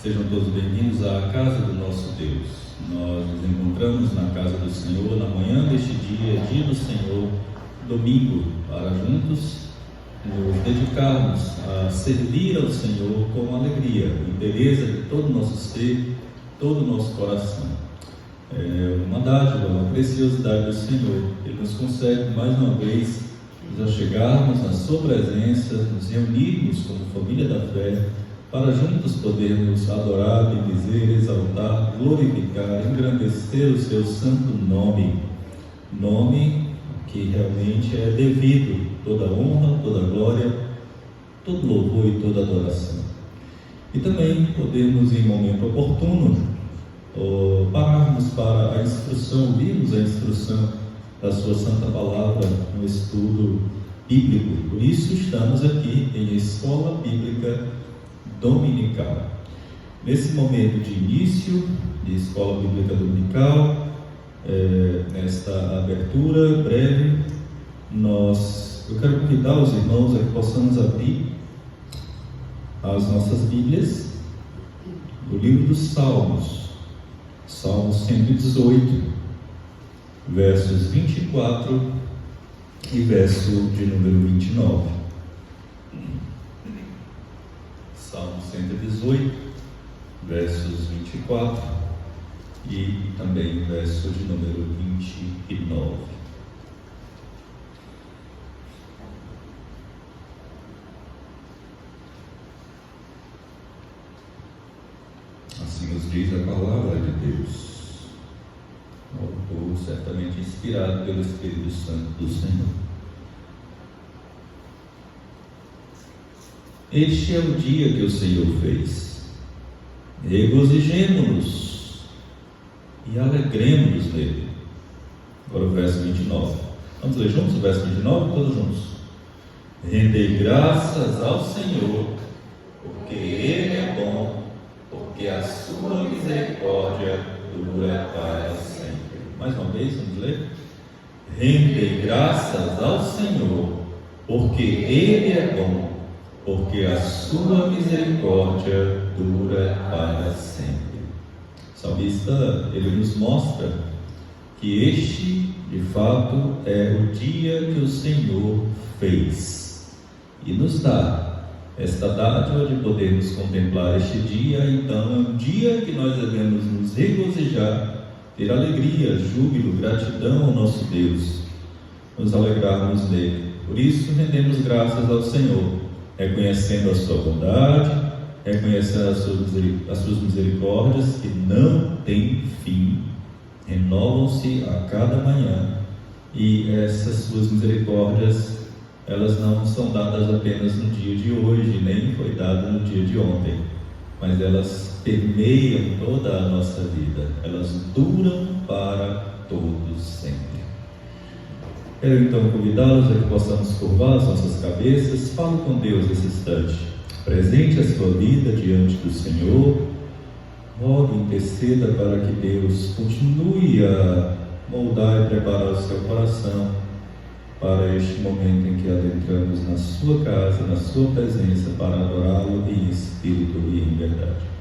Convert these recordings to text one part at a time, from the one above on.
Sejam todos bem-vindos à casa do nosso Deus. Nós nos encontramos na casa do Senhor na manhã deste dia, dia do Senhor, domingo, para juntos nos dedicarmos a servir ao Senhor com alegria, com beleza de todo o nosso ser, todo o nosso coração. É uma dádiva, uma preciosidade do Senhor. Ele nos concede mais uma vez nos achegarmos na sua presença, nos reunirmos como família da fé, para juntos podermos adorar, bendizer, exaltar, glorificar, engrandecer o seu santo nome, nome que realmente é devido toda honra, toda glória, todo louvor e toda adoração. E também podermos, em momento oportuno, pararmos para a instrução, ouvirmos a instrução da sua santa palavra no estudo bíblico. Por isso estamos aqui em Escola Bíblica Dominical. Nesse momento de início de Escola Bíblica Dominical, nesta abertura breve, eu quero convidar os irmãos a que possamos abrir as nossas Bíblias no livro dos Salmos, Salmo 118, versos 24 e verso de número 29. Salmo 118, versos 24 e também verso de número 29. Assim nos diz a palavra de Deus, autor certamente inspirado pelo Espírito Santo do Senhor. Este é o dia que o Senhor fez. Regozijemo-nos e alegremo-nos nele. Agora o verso 29. Vamos ler juntos o verso 29, todos juntos. Rendei graças ao Senhor, porque Ele é bom, porque a sua misericórdia dura para sempre. Mais uma vez, vamos ler. Rendei graças ao Senhor, porque Ele é bom, porque a sua misericórdia dura para sempre. O salmista, ele nos mostra que este, de fato, é o dia que o Senhor fez, e nos dá esta dádiva de podermos contemplar este dia. Então é um dia que nós devemos nos regozijar, ter alegria, júbilo, gratidão ao nosso Deus, nos alegrarmos nele. Por isso rendemos graças ao Senhor, reconhecendo a sua bondade, reconhecendo as suas misericórdias que não têm fim, renovam-se a cada manhã, e essas suas misericórdias, elas não são dadas apenas no dia de hoje, nem foi dada no dia de ontem, mas elas permeiam toda a nossa vida, elas duram para todos sempre. Quero então convidá-los a que possamos curvar as nossas cabeças. Fale com Deus nesse instante. Presente a sua vida diante do Senhor. Rogue, interceda para que Deus continue a moldar e preparar o seu coração para este momento em que adentramos na sua casa, na sua presença, para adorá-lo em espírito e em verdade.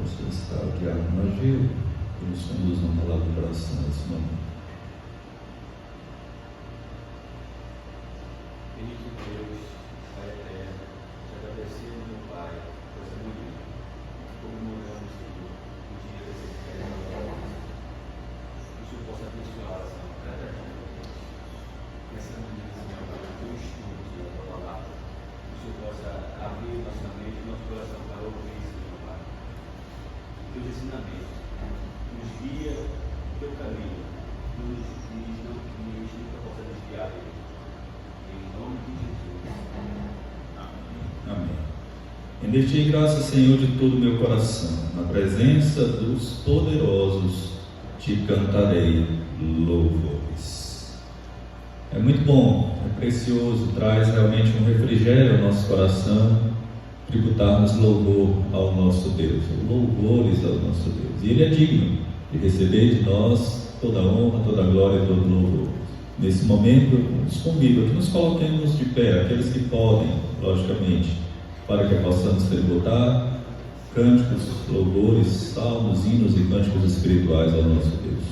Você está guiado no Ageu, que nos conduz na palavra de oração nesse momento. Bendito Deus, Pai eterno, te agradecemos, meu Pai, por essa manhã. Comemoramos, Senhor, o dia desse eterno, teus ensinamentos, nos guia o teu caminho, nos nunca possa desviar dele. Em nome de Jesus. Amém. Render-te graças, Senhor, de todo o meu coração. Na presença dos poderosos te cantarei louvores. É muito bom, é precioso, traz realmente um refrigério ao nosso coração, tributarmos louvor ao nosso Deus, louvores ao nosso Deus. E Ele é digno de receber de nós toda a honra, toda a glória e todo o louvor. Nesse momento, eu nos convido a que nos coloquemos de pé, aqueles que podem, logicamente, para que possamos tributar cânticos, louvores, salmos, hinos e cânticos espirituais ao nosso Deus.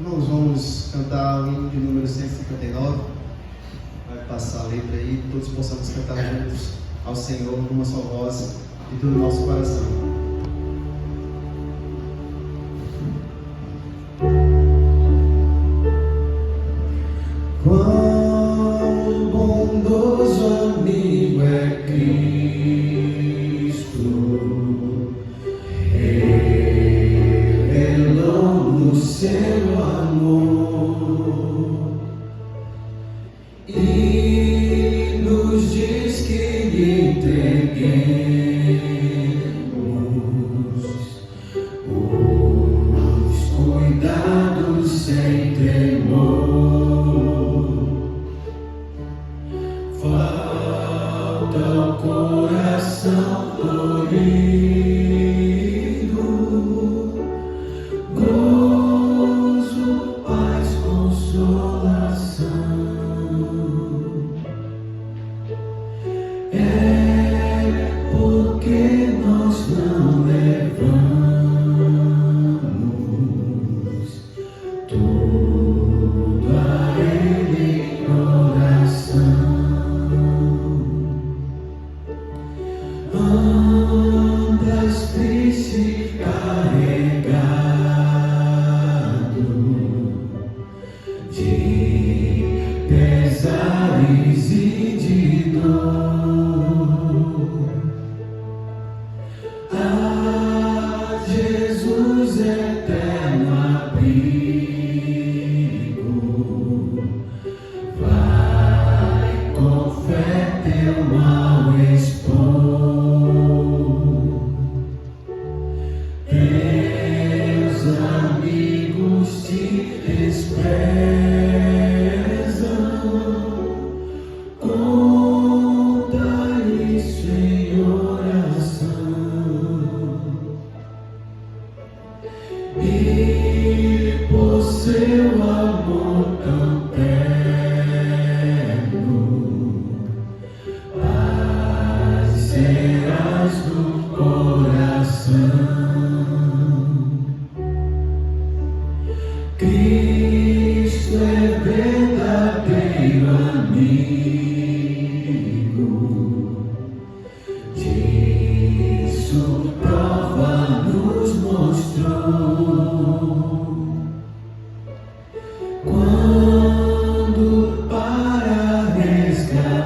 Nós vamos cantar o hino de número 159. Vai passar a letra aí, todos possamos cantar juntos ao Senhor numa só voz e do nosso coração. Quão bondoso amigo é Cristo, revelou-nos seu amor e nos diz que lhe entreguemos os cuidados sem tremor. Falta o coração dorido, gozo, paz, consolação. É porque nós não levamos tudo a Ele em oração. Andas triste, carregado de pesares e de dor. A Jesus eterno abrigo, vai com fé teu mal expor. Teus amigos te desprezam, conta isso em oração. E por seu amor tão terno, paz serás no coração. Cristo é verdadeiro amigo, disso prova nos mostrou. Quando para resgatar-nos,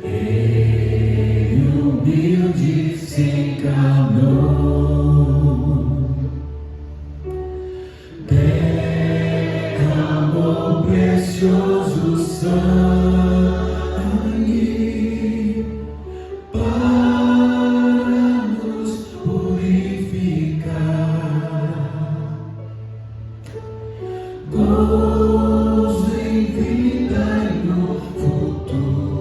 Ele humilde se encarnou. Derramou precioso sangue para nos purificar. Gozo em vida e no futuro,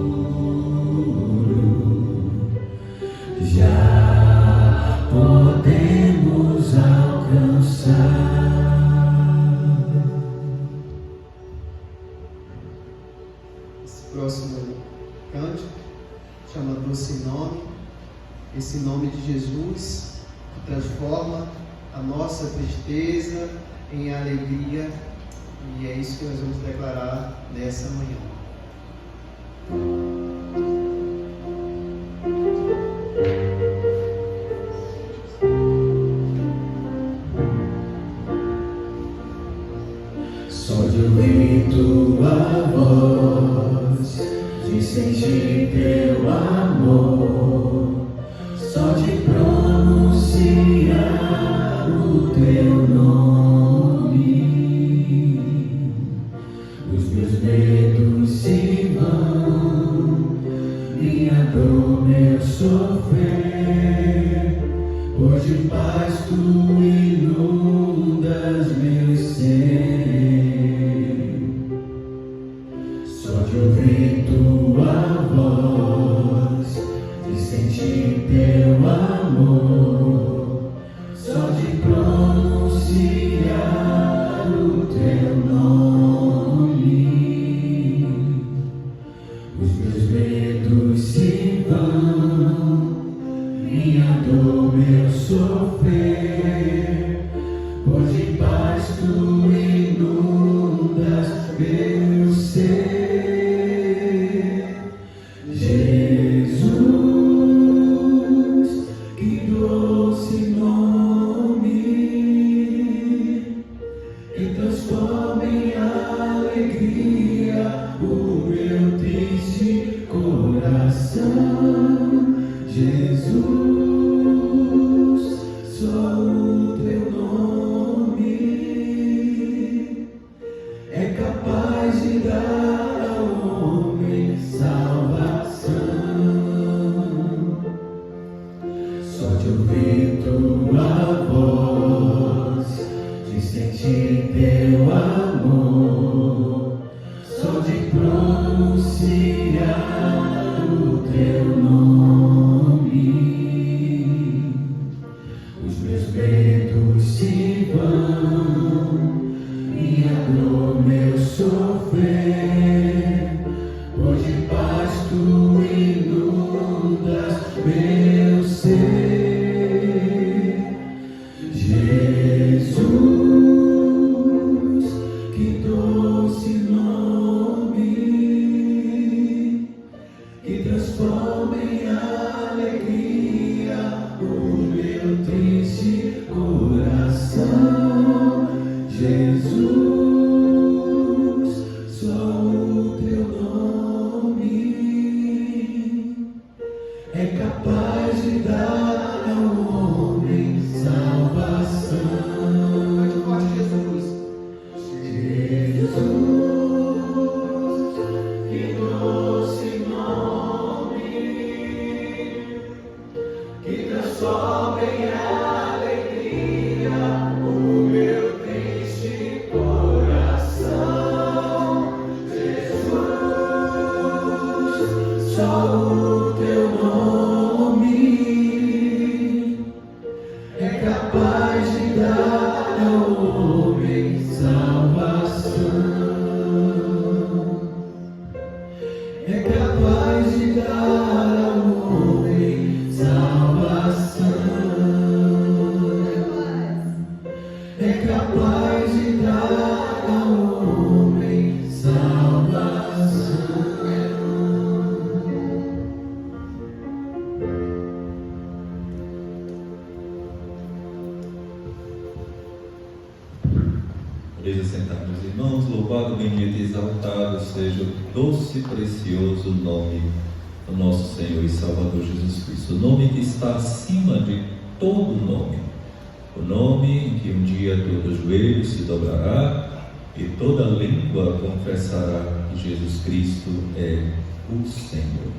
já podemos alcançar. Esse próximo cântico chama Doce Nome. Esse nome de Jesus que transforma a nossa tristeza em alegria, e é isso que nós vamos declarar nessa manhã. sofrer, por de paz tu inundas meu ser. Só de ouvir tua voz, de sentir teu amor, só de pronunciar o teu nome, os meus medos se vão, minha dor, meu sofrer, por de paz tu inundas meu ser. Jesus, que doce nome, que transforma em alegria o meu triste coração. Jesus, só o teu nome é capaz de dar ao homem salvação. Só de ouvir tua voz, de sentir teu amor, só de pronunciar o teu nome, os meus medos se vão, minha dor, meu sofrer, por de paz tu inundas meu ser. Jesus, que doce nome, que transforma em alegria o meu triste coração. Jesus, só o teu nome é capaz de dar ao homem salvação. Mais forte, Jesus. Jesus, que doce nome, que transforma em alegria o meu triste coração. Jesus, só o teu nome é capaz de dar ao homem salvação. É capaz de dar ao homem salvação. É capaz de dar ao homem salvação. Podeis assentar, meus irmãos. Louvado, bendito e exaltado seja o doce e precioso nome do nosso Senhor e Salvador Jesus Cristo. O nome que está acima de todo nome. O nome em que um dia todo joelho se dobrará e toda língua confessará que Jesus Cristo é o Senhor.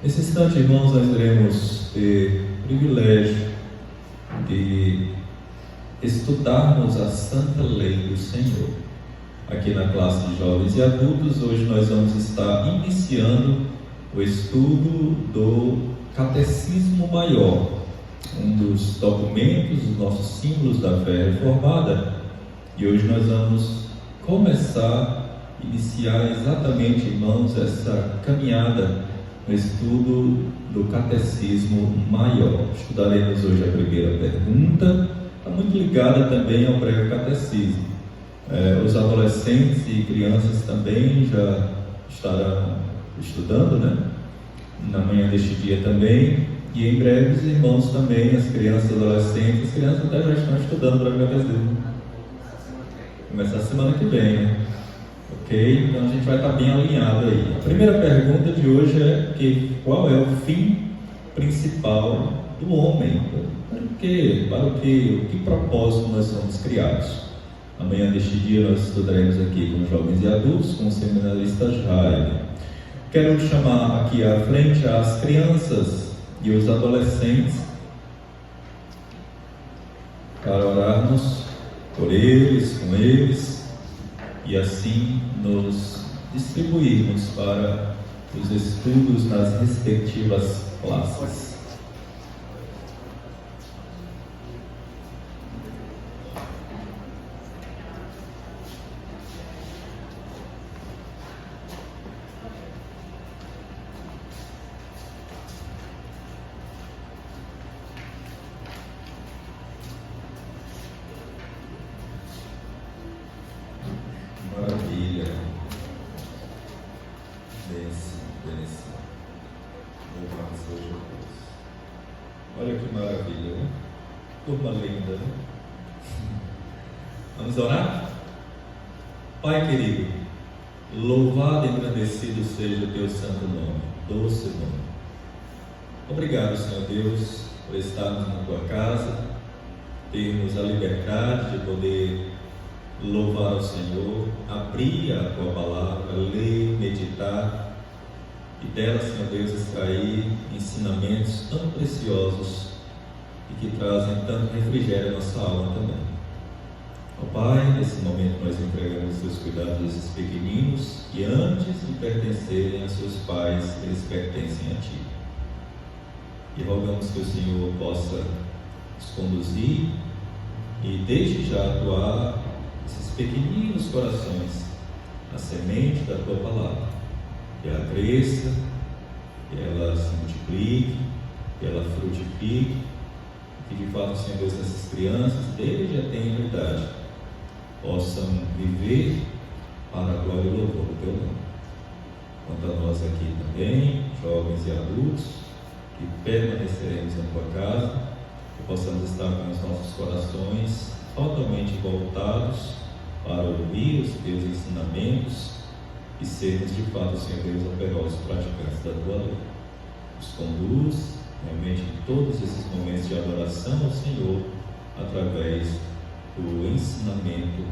Nesse instante, irmãos, nós teremos o privilégio de estudarmos a Santa Lei do Senhor. Aqui na classe de jovens e adultos, hoje nós vamos estar iniciando o estudo do Catecismo Maior, um dos documentos, os nossos símbolos da fé reformada. E hoje nós vamos iniciar exatamente, irmãos, essa caminhada no estudo do Catecismo Maior. Estudaremos hoje a primeira pergunta, está muito ligada também ao breve catecismo. Os adolescentes e crianças também já estarão estudando, né? Na manhã deste dia também. E em breve os irmãos também, as crianças, adolescentes, as crianças até já estão estudando para o catecismo. Começar a semana que vem, né? Ok? Então a gente vai estar bem alinhado aí. A primeira pergunta de hoje é qual é o fim principal do homem? Para o que propósito nós somos criados? Amanhã deste dia nós estudaremos aqui com jovens e adultos, com o seminarista Jaime. Quero chamar aqui à frente as crianças e os adolescentes para orarmos por eles, com eles, e assim nos distribuirmos para os estudos nas respectivas classes. Maravilha. Bênção. Louvado seja Deus. Olha que maravilha, né? Turma linda, né? Vamos orar? Pai querido, louvado e engrandecido seja o teu santo nome, doce nome. Obrigado, Senhor Deus, por estarmos na tua casa, termos a liberdade de poder louvar ao Senhor, abrir a tua palavra, ler, meditar e dela, Senhor Deus, extrair ensinamentos tão preciosos e que trazem tanto refrigério à nossa alma também. Ó Pai, nesse momento nós entregamos os teus cuidados a esses pequeninos que antes de pertencerem a seus pais, eles pertencem a Ti. E rogamos que o Senhor possa nos conduzir e desde já atuar esses pequeninos corações, a semente da Tua Palavra, que ela cresça, que ela se multiplique, que ela frutifique, que de fato, Senhor Deus, essas crianças, desde a tenra idade, possam viver para a glória e louvor do Teu nome. Quanto a nós aqui também, jovens e adultos, que permaneceremos na Tua casa, que possamos estar com os nossos corações totalmente voltados para ouvir os Teus ensinamentos e sermos de fato, Senhor Deus, operosos praticantes da Tua lei. Nos conduz realmente em todos esses momentos de adoração ao Senhor através do ensinamento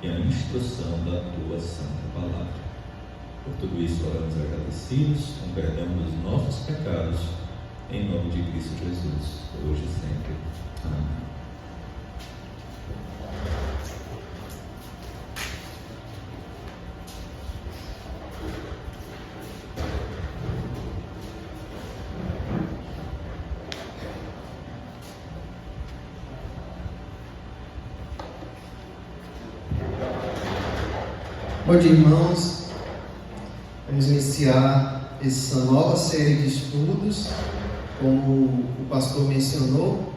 e a instrução da Tua Santa Palavra. Por tudo isso oramos agradecidos, com perdão dos nossos pecados, em nome de Cristo Jesus, hoje e sempre. Amém. Bom dia, irmãos. Vamos iniciar essa nova série de estudos. Como o pastor mencionou,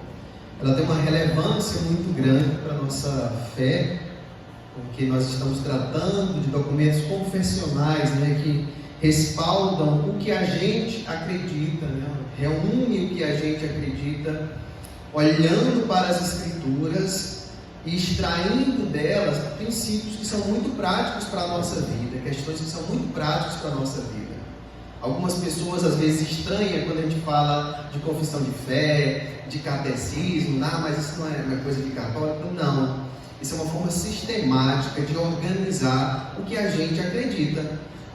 ela tem uma relevância muito grande para a nossa fé, porque nós estamos tratando de documentos confessionais, que respaldam o que a gente acredita, reúne o que a gente acredita, olhando para as Escrituras e extraindo delas princípios que são muito práticos para a nossa vida, questões que são muito práticas para a nossa vida. Algumas pessoas às vezes estranham quando a gente fala de confissão de fé, de catecismo, mas isso não é coisa de católico. Não, isso é uma forma sistemática de organizar o que a gente acredita.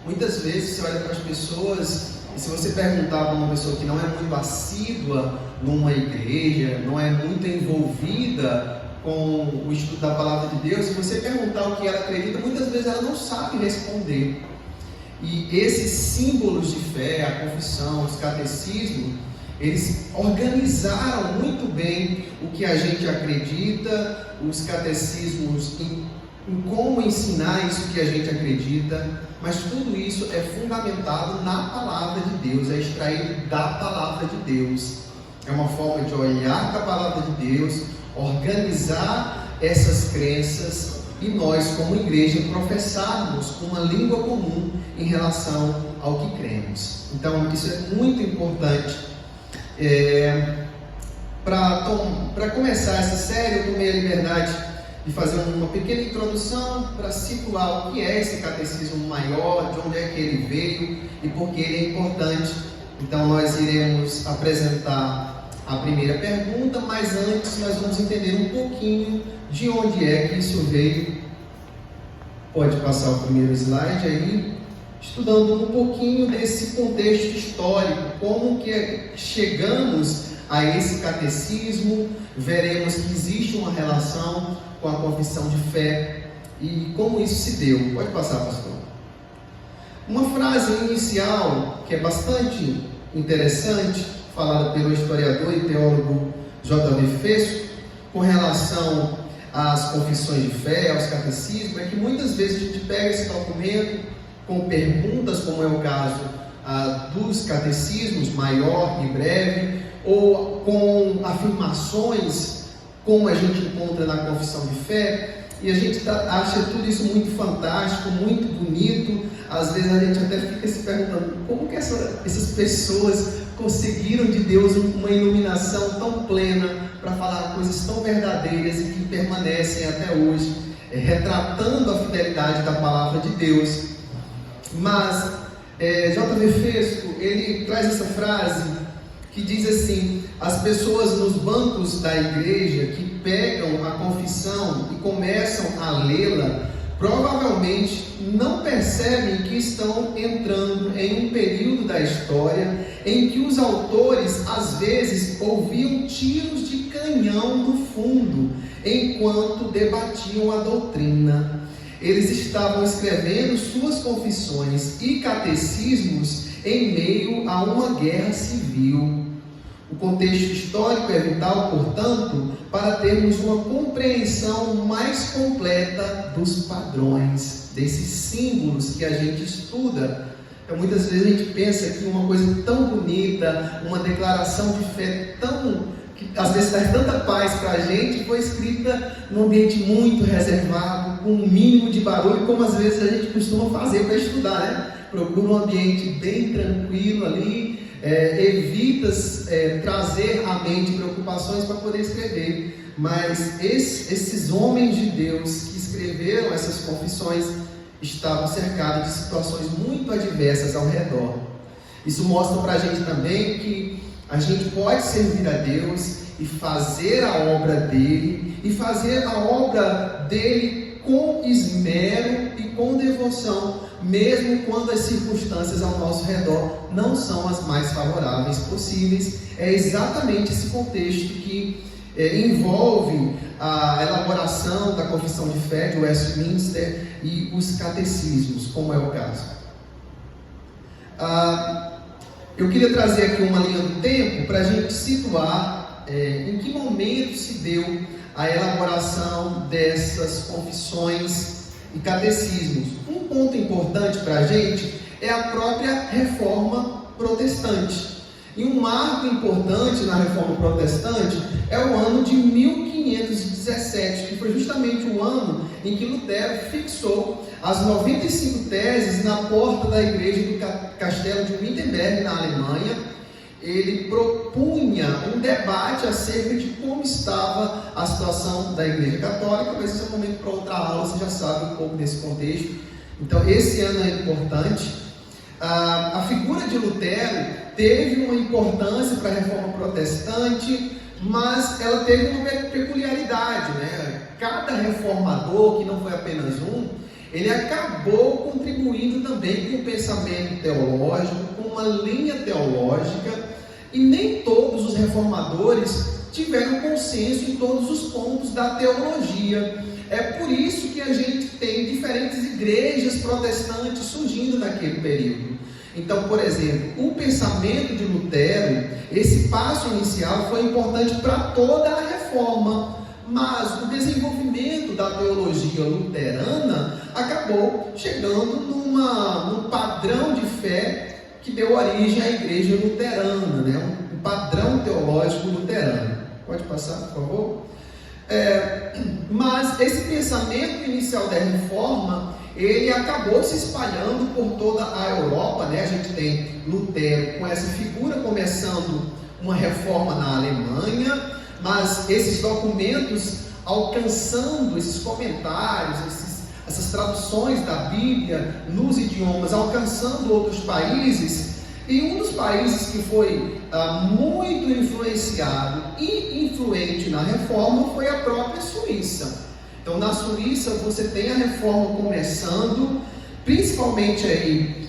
Muitas vezes você olha para as pessoas e se você perguntar para uma pessoa que não é muito assídua numa igreja, não é muito envolvida com o estudo da Palavra de Deus, se você perguntar o que ela acredita, muitas vezes ela não sabe responder. E esses símbolos de fé, a confissão, os catecismos, eles organizaram muito bem o que a gente acredita, os catecismos em como ensinar isso que a gente acredita, mas tudo isso é fundamentado na Palavra de Deus, é extraído da Palavra de Deus. É uma forma de olhar para a Palavra de Deus, organizar essas crenças e nós, como igreja, professarmos uma língua comum em relação ao que cremos. Então, isso é muito importante. Para começar essa série, eu tomei a liberdade de fazer uma pequena introdução para situar o que é esse catecismo maior, de onde é que ele veio e por que ele é importante. Então, nós iremos apresentar a primeira pergunta, mas antes nós vamos entender um pouquinho de onde é que isso veio. Pode passar o primeiro slide aí. estudando um pouquinho desse contexto histórico, como que chegamos a esse catecismo. Veremos que existe uma relação com a confissão de fé e como isso se deu. Pode passar, pastor. Uma frase inicial que é bastante interessante, falada pelo historiador e teólogo J.V. Fesco, com relação às confissões de fé, aos catecismos, é que muitas vezes a gente pega esse documento com perguntas, como é o caso dos catecismos, maior e breve, ou com afirmações, como a gente encontra na confissão de fé, e a gente acha tudo isso muito fantástico, muito bonito. Às vezes a gente até fica se perguntando como que essas pessoas conseguiram de Deus uma iluminação tão plena para falar coisas tão verdadeiras e que permanecem até hoje, retratando a fidelidade da palavra de Deus. Mas J.V. Fesco, ele traz essa frase que diz assim: as pessoas nos bancos da igreja que pegam a confissão e começam a lê-la, provavelmente não percebem que estão entrando em um período da história em que os autores às vezes ouviam tiros de canhão no fundo enquanto debatiam a doutrina. Eles estavam escrevendo suas confissões e catecismos em meio a uma guerra civil. O contexto histórico é vital, portanto, para termos uma compreensão mais completa dos padrões, desses símbolos que a gente estuda. Então, muitas vezes a gente pensa que uma coisa tão bonita, uma declaração de fé que às vezes traz tanta paz para a gente, foi escrita num ambiente muito reservado, com um mínimo de barulho, como às vezes a gente costuma fazer para estudar, né? Procura um ambiente bem tranquilo ali, evita trazer à mente preocupações para poder escrever. Mas esses homens de Deus que escreveram essas confissões estavam cercados de situações muito adversas ao redor. Isso mostra para a gente também que a gente pode servir a Deus e fazer a obra dele, e fazer a obra dele com esmero e com devoção, mesmo quando as circunstâncias ao nosso redor não são as mais favoráveis possíveis. É exatamente esse contexto que envolve a elaboração da confissão de fé de Westminster e os catecismos, como é o caso. Eu queria trazer aqui uma linha do tempo para a gente situar em que momento se deu a elaboração dessas confissões e catecismos. Um ponto importante para a gente é a própria Reforma Protestante. E um marco importante na Reforma Protestante é o ano de 1517, que foi justamente o ano em que Lutero fixou as 95 teses na porta da igreja do Castelo de Wittenberg, na Alemanha. Ele propunha um debate acerca de como estava a situação da Igreja Católica, mas esse é um momento para outra aula, você já sabe um pouco desse contexto. Então, esse ano é importante. A figura de Lutero teve uma importância para a Reforma Protestante, mas ela teve uma peculiaridade, né? Cada reformador, que não foi apenas um, ele acabou contribuindo também com o pensamento teológico, com uma linha teológica, e nem todos os reformadores tiveram consenso em todos os pontos da teologia. É por isso que a gente tem diferentes igrejas protestantes surgindo naquele período. Então, por exemplo, o pensamento de Lutero, esse passo inicial foi importante para toda a reforma, mas o desenvolvimento da teologia luterana acabou chegando num padrão de fé que deu origem à igreja luterana, né? Um padrão teológico luterano. Pode passar, por favor? Mas esse pensamento inicial da reforma, ele acabou se espalhando por toda a Europa, né? A gente tem Lutero com essa figura começando uma reforma na Alemanha, mas esses documentos alcançando esses comentários, essas traduções da Bíblia nos idiomas, alcançando outros países. E um dos países que foi muito influenciado e influente na reforma foi a própria Suíça. Então, na Suíça você tem a reforma começando, principalmente aí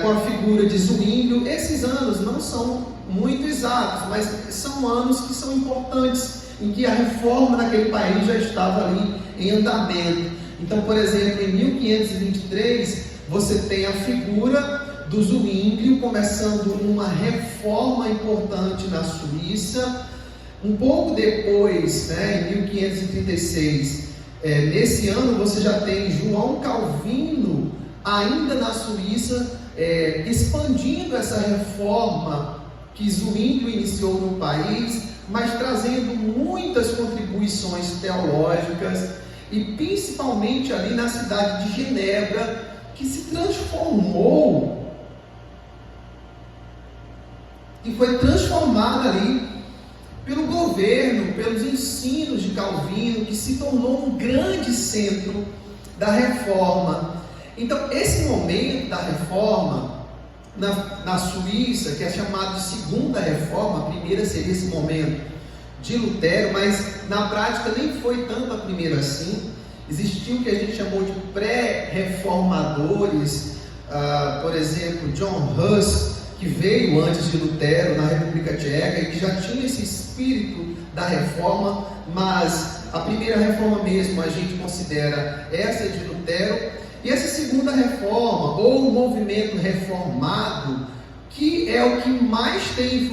com a figura de Zwinglio. Esses anos não são muito exatos, mas são anos que são importantes, em que a reforma naquele país já estava ali em andamento. Então, por exemplo, em 1523, você tem a figura do Zwinglio começando uma reforma importante na Suíça. Um pouco depois, em 1536, nesse ano você já tem João Calvino, ainda na Suíça, expandindo essa reforma que Zwinglio iniciou no país, mas trazendo muitas contribuições teológicas, e principalmente ali na cidade de Genebra, que se transformou e foi transformada ali pelo governo, pelos ensinos de Calvino, que se tornou um grande centro da reforma. Então, esse momento da reforma na Suíça, que é chamado de segunda reforma, a primeira seria esse momento de Lutero, mas na prática nem foi tanto a primeira assim. Existiu o que a gente chamou de pré-reformadores, por exemplo, John Hus, que veio antes de Lutero na República Tcheca e que já tinha esse espírito da reforma, mas a primeira reforma mesmo a gente considera essa de Lutero. E essa segunda reforma, ou o movimento reformado, que é o que mais tem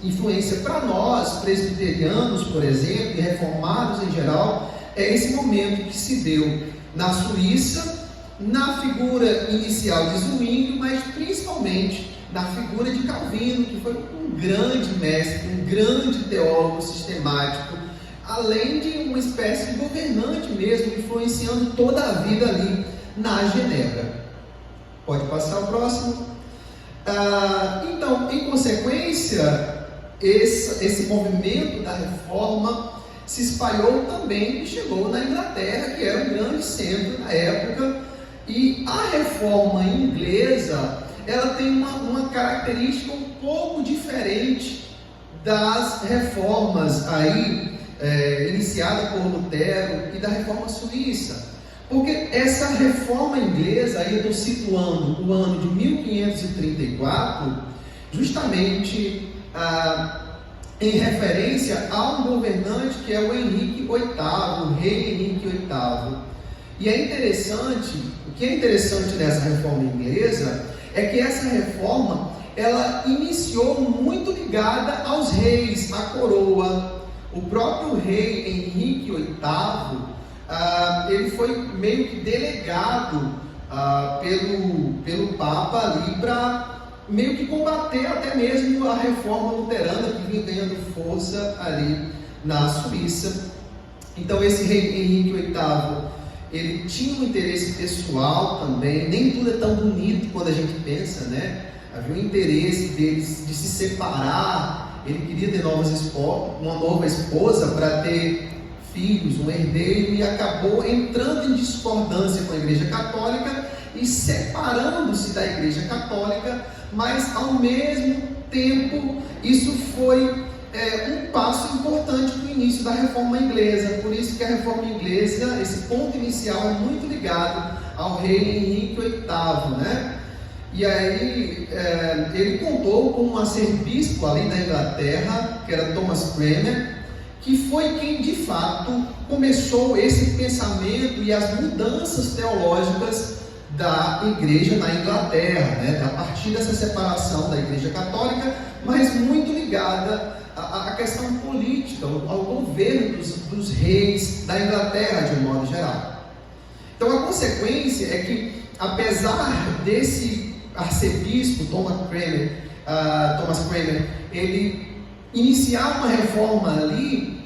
influência para nós, presbiterianos, por exemplo, e reformados em geral, é esse momento que se deu na Suíça, na figura inicial de Zwinglio, mas principalmente na figura de Calvino, que foi um grande mestre, um grande teólogo sistemático, além de uma espécie de governante mesmo, influenciando toda a vida ali na Genebra. Pode passar o próximo. Então, em consequência, esse movimento da reforma se espalhou também e chegou na Inglaterra, que era um grande centro na época. E a reforma inglesa, ela tem uma característica um pouco diferente das reformas aí iniciada por Lutero e da reforma suíça. Porque essa reforma inglesa, aí eu estou situando o ano de 1534, justamente em referência a um governante que é o Henrique VIII, o rei Henrique VIII. E é interessante, o que é interessante nessa reforma inglesa é que essa reforma, ela iniciou muito ligada aos reis, à coroa. O próprio rei Henrique VIII, ele foi meio que delegado pelo Papa ali para meio que combater até mesmo a reforma luterana que vinha ganhando força ali na Suíça. Então esse rei Henrique VIII, ele tinha um interesse pessoal também. Nem tudo é tão bonito quando a gente pensa, né? Havia um interesse deles de se separar. Ele queria ter uma nova esposa para ter filhos, um herdeiro, e acabou entrando em discordância com a Igreja Católica e separando-se da Igreja Católica, mas ao mesmo tempo isso foi um passo importante para o início da reforma inglesa. Por isso que a reforma inglesa, esse ponto inicial é muito ligado ao rei Henrique VIII, né? E aí ele contou com um arcebispo ali da Inglaterra, que era Thomas Cranmer, que foi quem de fato começou esse pensamento e as mudanças teológicas da igreja na Inglaterra, né? A partir dessa separação da Igreja Católica, mas muito ligada à questão política, ao governo dos reis da Inglaterra de um modo geral. Então a consequência é que, apesar desse arcebispo Thomas Cranmer, ele iniciar uma reforma ali,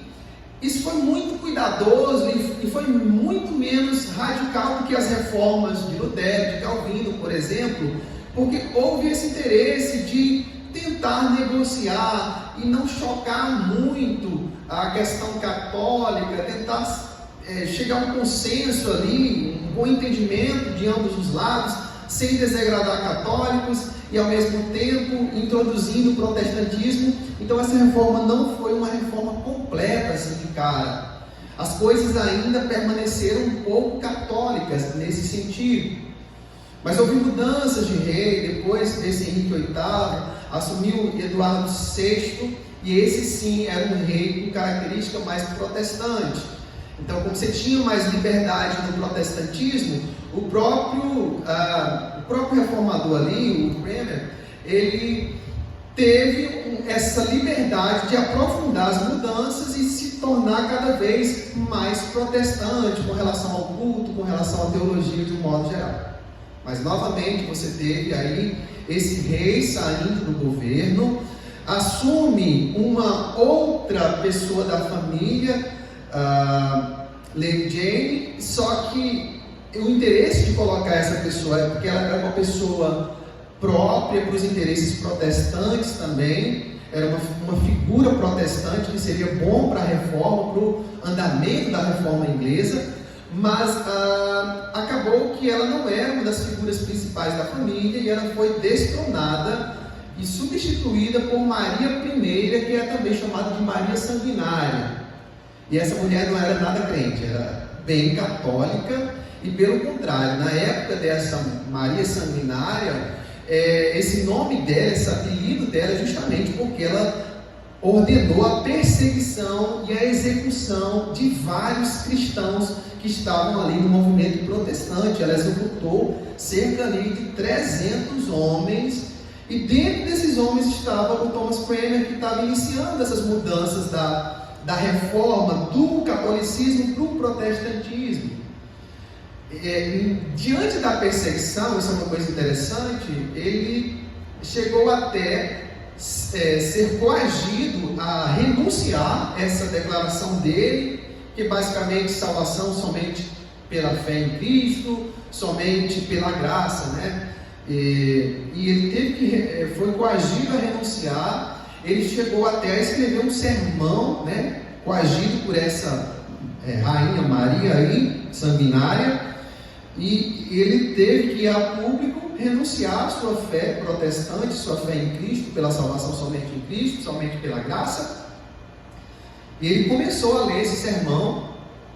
isso foi muito cuidadoso e foi muito menos radical do que as reformas de Lutero, de Calvino, por exemplo, porque houve esse interesse de tentar negociar e não chocar muito a questão católica, tentar chegar a um consenso ali, um bom entendimento de ambos os lados, sem desagradar católicos e ao mesmo tempo introduzindo o protestantismo. Então essa reforma não foi uma reforma completa assim de cara. As coisas ainda permaneceram um pouco católicas nesse sentido. Mas houve mudanças de rei. Depois desse Henrique VIII, assumiu Eduardo VI, e esse sim era um rei com característica mais protestante. Então, como você tinha mais liberdade no protestantismo, o próprio reformador ali, o Cranmer, ele teve essa liberdade de aprofundar as mudanças e se tornar cada vez mais protestante com relação ao culto, com relação à teologia de um modo geral. Mas novamente você teve aí esse rei saindo do governo, assume uma outra pessoa da família, Lady Jane, só que o interesse de colocar essa pessoa é porque ela era uma pessoa própria para os interesses protestantes também, era uma figura protestante que seria bom para a reforma, para o andamento da reforma inglesa, mas acabou que ela não era uma das figuras principais da família e ela foi destronada e substituída por Maria I, que é também chamada de Maria Sanguinária. E essa mulher não era nada crente, era bem católica, e pelo contrário, na época dessa Maria Sanguinária, esse nome dela, esse apelido dela, é justamente porque ela ordenou a perseguição e a execução de vários cristãos que estavam ali no movimento protestante. Ela executou cerca ali de 300 homens, e dentro desses homens estava o Thomas Cranmer, que estava iniciando essas mudanças da reforma do catolicismo para o protestantismo. Diante da perseguição, isso é uma coisa interessante, ele chegou até ser coagido a renunciar essa declaração dele, que basicamente salvação somente pela fé em Cristo, somente pela graça, né? E ele foi coagido a renunciar. Ele chegou até a escrever um sermão, né, coagido por essa rainha Maria aí, sanguinária, e ele teve que ir a público renunciar à sua fé protestante, sua fé em Cristo, pela salvação somente em Cristo, somente pela graça. E ele começou a ler esse sermão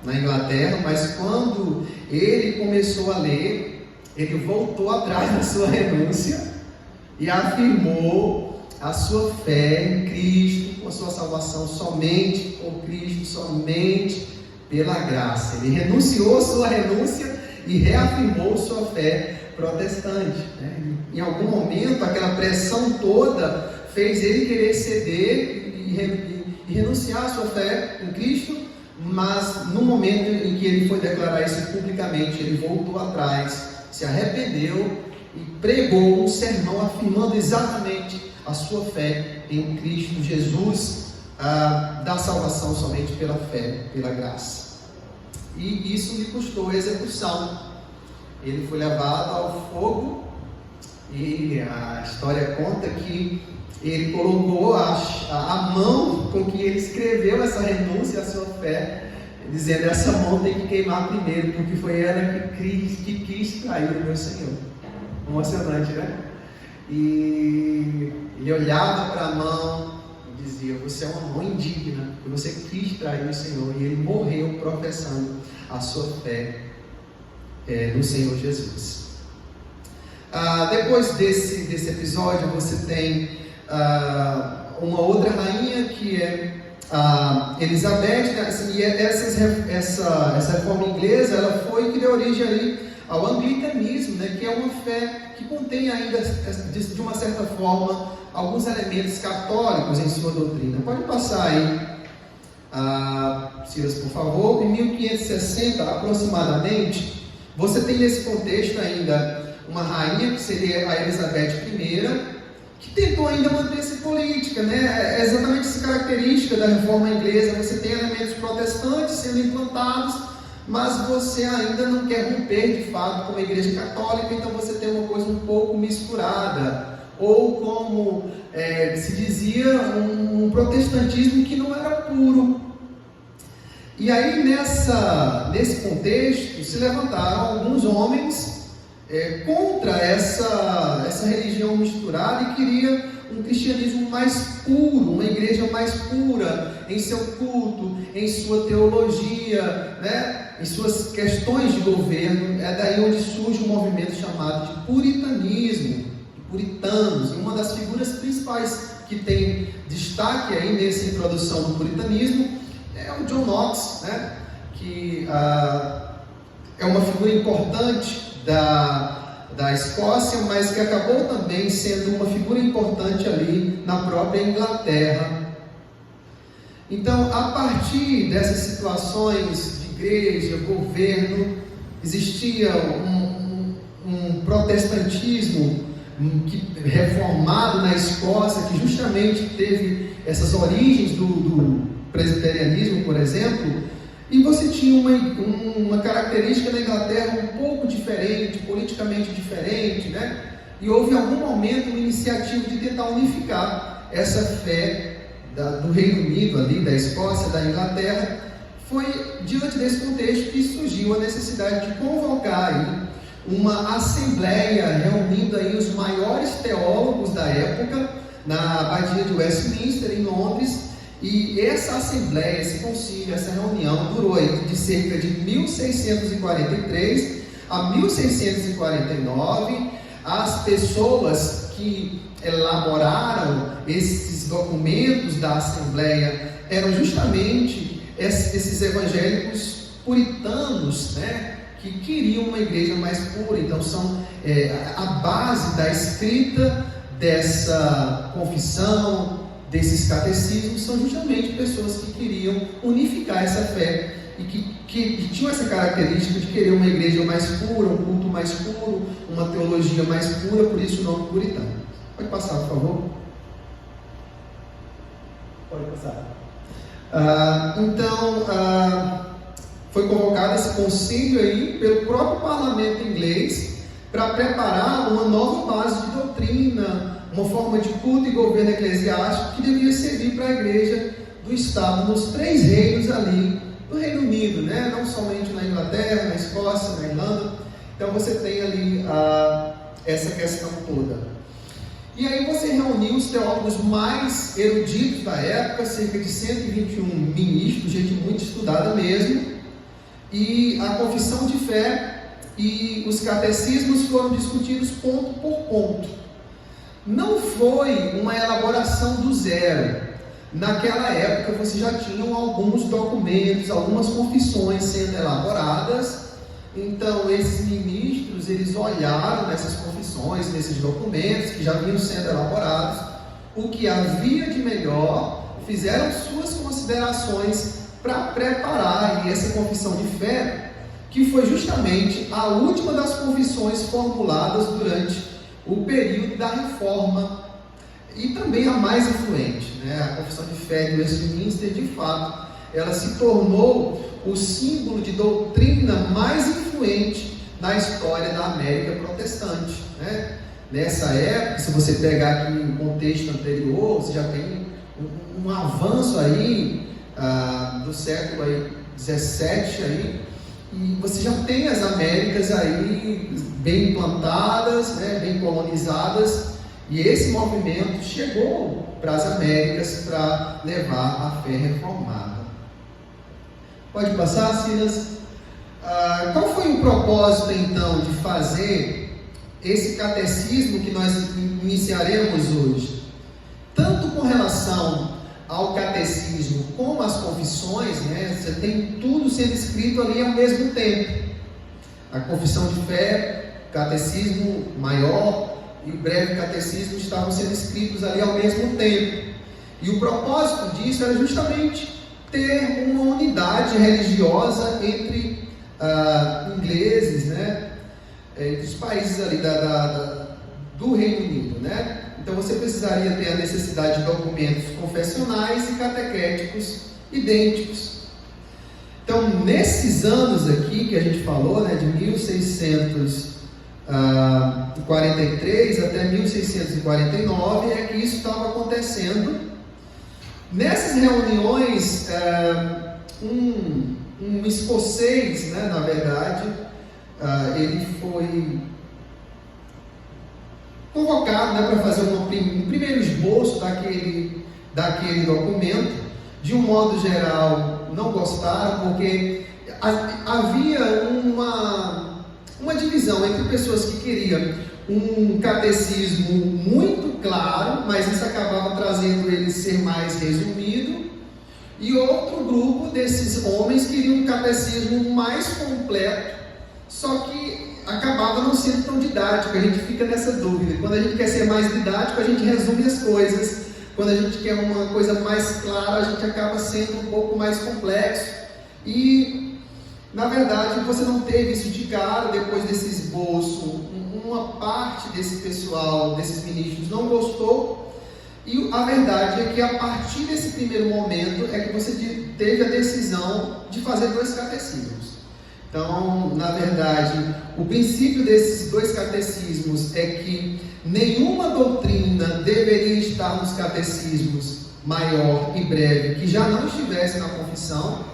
na Inglaterra, mas quando ele começou a ler, ele voltou atrás da sua renúncia e afirmou a sua fé em Cristo, com a sua salvação somente por Cristo, somente pela graça. Ele renunciou a sua renúncia e reafirmou sua fé protestante, né? Em algum momento, aquela pressão toda fez ele querer ceder e renunciar à sua fé em Cristo, mas no momento em que ele foi declarar isso publicamente, ele voltou atrás, se arrependeu e pregou um sermão afirmando exatamente a sua fé em Cristo Jesus, da salvação somente pela fé, pela graça. E isso lhe custou a execução. Ele foi levado ao fogo, e a história conta que ele colocou a mão com que ele escreveu essa renúncia à sua fé, dizendo: essa mão tem que queimar primeiro, porque foi ela que quis trair o meu Senhor. Emocionante, né? E ele olhava para a mão e dizia: você é uma mão indigna, porque você quis trair o Senhor. E ele morreu professando a sua fé no Senhor Jesus. Depois desse episódio, você tem uma outra rainha, que é Elizabeth, né? Assim, e essa reforma inglesa, ela foi que deu origem ali ao anglicanismo, né? Que é uma fé que contém ainda, de uma certa forma, alguns elementos católicos em sua doutrina. Pode passar aí, Silas, por favor. Em 1560, aproximadamente, você tem nesse contexto ainda uma rainha, que seria a Elizabeth I, que tentou ainda manter-se política, né? É exatamente essa característica da reforma inglesa. Você tem elementos protestantes sendo implantados, mas você ainda não quer romper de fato com a igreja católica, então você tem uma coisa um pouco misturada, ou como se dizia, um protestantismo que não era puro. E aí nesse contexto se levantaram alguns homens contra essa religião misturada, e queria um cristianismo mais puro, uma igreja mais pura em seu culto, em sua teologia, né? Em suas questões de governo. É daí onde surge um movimento chamado de puritanismo, puritanos. E uma das figuras principais que tem destaque aí nessa introdução do puritanismo é o John Knox, né? Que é uma figura importante da Escócia, mas que acabou também sendo uma figura importante ali na própria Inglaterra. Então, a partir dessas situações de igreja, governo, existia um protestantismo reformado na Escócia, que justamente teve essas origens do presbiterianismo, por exemplo. E você tinha uma característica na Inglaterra um pouco diferente, politicamente diferente, né? E houve em algum momento uma iniciativa de tentar unificar essa fé do Reino Unido, ali, da Escócia, da Inglaterra. Foi diante desse contexto que surgiu a necessidade de convocar aí uma assembleia, reunindo aí os maiores teólogos da época, na Abadia de Westminster, em Londres. E essa assembleia, esse concílio, essa reunião durou aí de cerca de 1643 a 1649. As pessoas que elaboraram esses documentos da assembleia eram justamente esses evangélicos puritanos, né, que queriam uma igreja mais pura. Então são a base da escrita dessa confissão, desses catecismos, são justamente pessoas que queriam unificar essa fé e que tinham essa característica de querer uma igreja mais pura, um culto mais puro, uma teologia mais pura, por isso o nome puritano. Pode passar, por favor. Pode passar. Foi convocado esse concílio aí pelo próprio parlamento inglês para preparar uma nova base de doutrina, uma forma de culto e governo eclesiástico que devia servir para a igreja do Estado, nos 3 reinos ali do Reino Unido, né? Não somente na Inglaterra, na Escócia, na Irlanda. Então você tem ali essa questão toda. E aí você reuniu os teólogos mais eruditos da época, cerca de 121 ministros, gente muito estudada mesmo, e a confissão de fé e os catecismos foram discutidos ponto por ponto. Não foi uma elaboração do zero. Naquela época você já tinham alguns documentos, algumas confissões sendo elaboradas. Então esses ministros, eles olharam nessas confissões, nesses documentos que já vinham sendo elaborados, o que havia de melhor, fizeram suas considerações para preparar essa confissão de fé, que foi justamente a última das confissões formuladas durante o período da Reforma, e também a mais influente, né? A confissão de fé de Westminster, de fato, ela se tornou o símbolo de doutrina mais influente na história da América protestante, né? Nessa época, se você pegar aqui o contexto anterior, você já tem um avanço aí do século XVII aí, e você já tem as Américas aí bem implantadas, né, bem colonizadas, e esse movimento chegou para as Américas para levar a fé reformada. Pode passar, Silas? Qual foi o propósito então de fazer esse catecismo que nós iniciaremos hoje? Tanto com relação ao catecismo como às confissões, né, você tem tudo sendo escrito ali ao mesmo tempo. A confissão de fé, catecismo maior e o breve catecismo estavam sendo escritos ali ao mesmo tempo. E o propósito disso era justamente ter uma unidade religiosa entre ingleses, né, entre os países ali do Reino Unido, né? Então você precisaria ter a necessidade de documentos confessionais e catequéticos idênticos. Então, nesses anos aqui que a gente falou, né, de 1643 até 1649, é que isso estava acontecendo. Nessas reuniões, um escocês, né, na verdade, ele foi convocado, né, para fazer um primeiro esboço daquele documento. De um modo geral, não gostaram, porque havia uma divisão entre pessoas que queriam um catecismo muito claro, mas isso acabava trazendo ele ser mais resumido, e outro grupo desses homens queria um catecismo mais completo, só que acabava não sendo tão didático. A gente fica nessa dúvida. Quando a gente quer ser mais didático, a gente resume as coisas. Quando a gente quer uma coisa mais clara, a gente acaba sendo um pouco mais complexo. E, na verdade, você não teve isso de cara. Depois desse esboço, uma parte desse pessoal, desses ministros, não gostou. E a verdade é que a partir desse primeiro momento é que você teve a decisão de fazer 2 catecismos. Então, na verdade, o princípio desses 2 catecismos é que nenhuma doutrina deveria estar nos catecismos maior e breve que já não estivesse na confissão.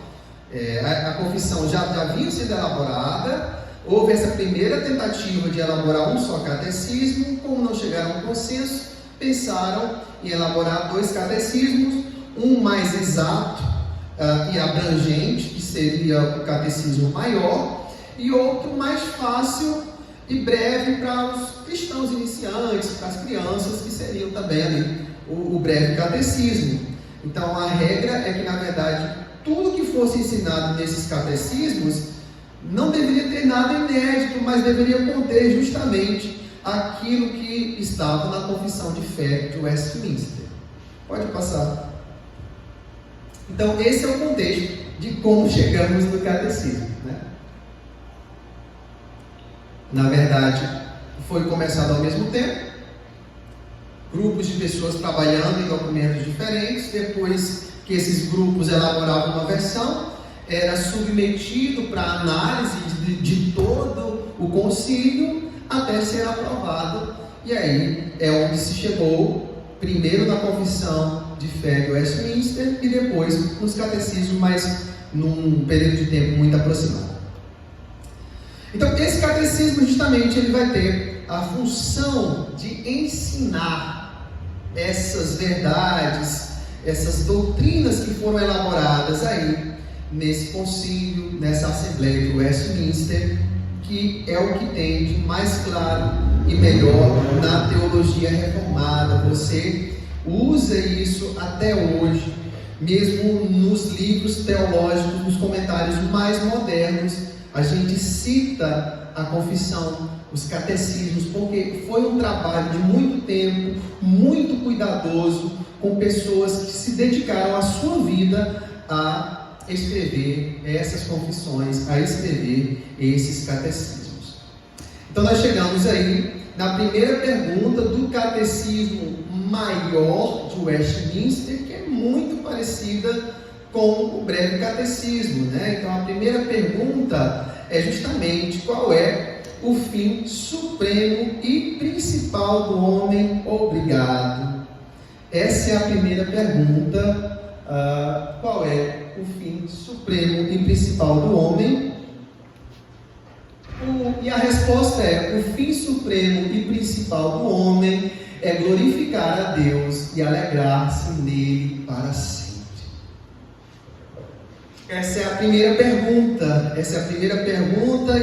A confissão já havia sido elaborada, houve essa primeira tentativa de elaborar um só catecismo. Como não chegaram a um consenso, pensaram em elaborar 2 catecismos, um mais exato e abrangente, que seria o catecismo maior, e outro mais fácil e breve para os cristãos iniciantes, para as crianças, que seriam também ali o breve catecismo. Então a regra é que, na verdade, tudo que fosse ensinado nesses catecismos não deveria ter nada inédito, mas deveria conter justamente aquilo que estava na Confissão de Fé de Westminster. Pode passar. Então, esse é o contexto de como chegamos no catecismo, né? Na verdade, foi começado ao mesmo tempo, grupos de pessoas trabalhando em documentos diferentes. Depois que esses grupos elaboravam uma versão, era submetido para análise de todo o concílio até ser aprovado. E aí é onde se chegou primeiro na Confissão de Fé de Westminster e depois nos catecismos, mas num período de tempo muito aproximado. Então, esse catecismo justamente ele vai ter a função de ensinar essas verdades, essas doutrinas que foram elaboradas aí nesse concílio, nessa Assembleia de Westminster, que é o que tem de mais claro e melhor na teologia reformada. Você usa isso até hoje, mesmo nos livros teológicos, nos comentários mais modernos, a gente cita a confissão, os catecismos, porque foi um trabalho de muito tempo, muito cuidadoso, com pessoas que se dedicaram a sua vida a escrever essas confissões, a escrever esses catecismos. Então nós chegamos aí na primeira pergunta do catecismo maior de Westminster, que é muito parecida com o breve catecismo, né? Então a primeira pergunta é justamente qual é o fim supremo e principal do homem obrigado. Essa é a primeira pergunta. Qual é o fim supremo e principal do homem? E a resposta é: o fim supremo e principal do homem é glorificar a Deus e alegrar-se nele para sempre. Essa é a primeira pergunta,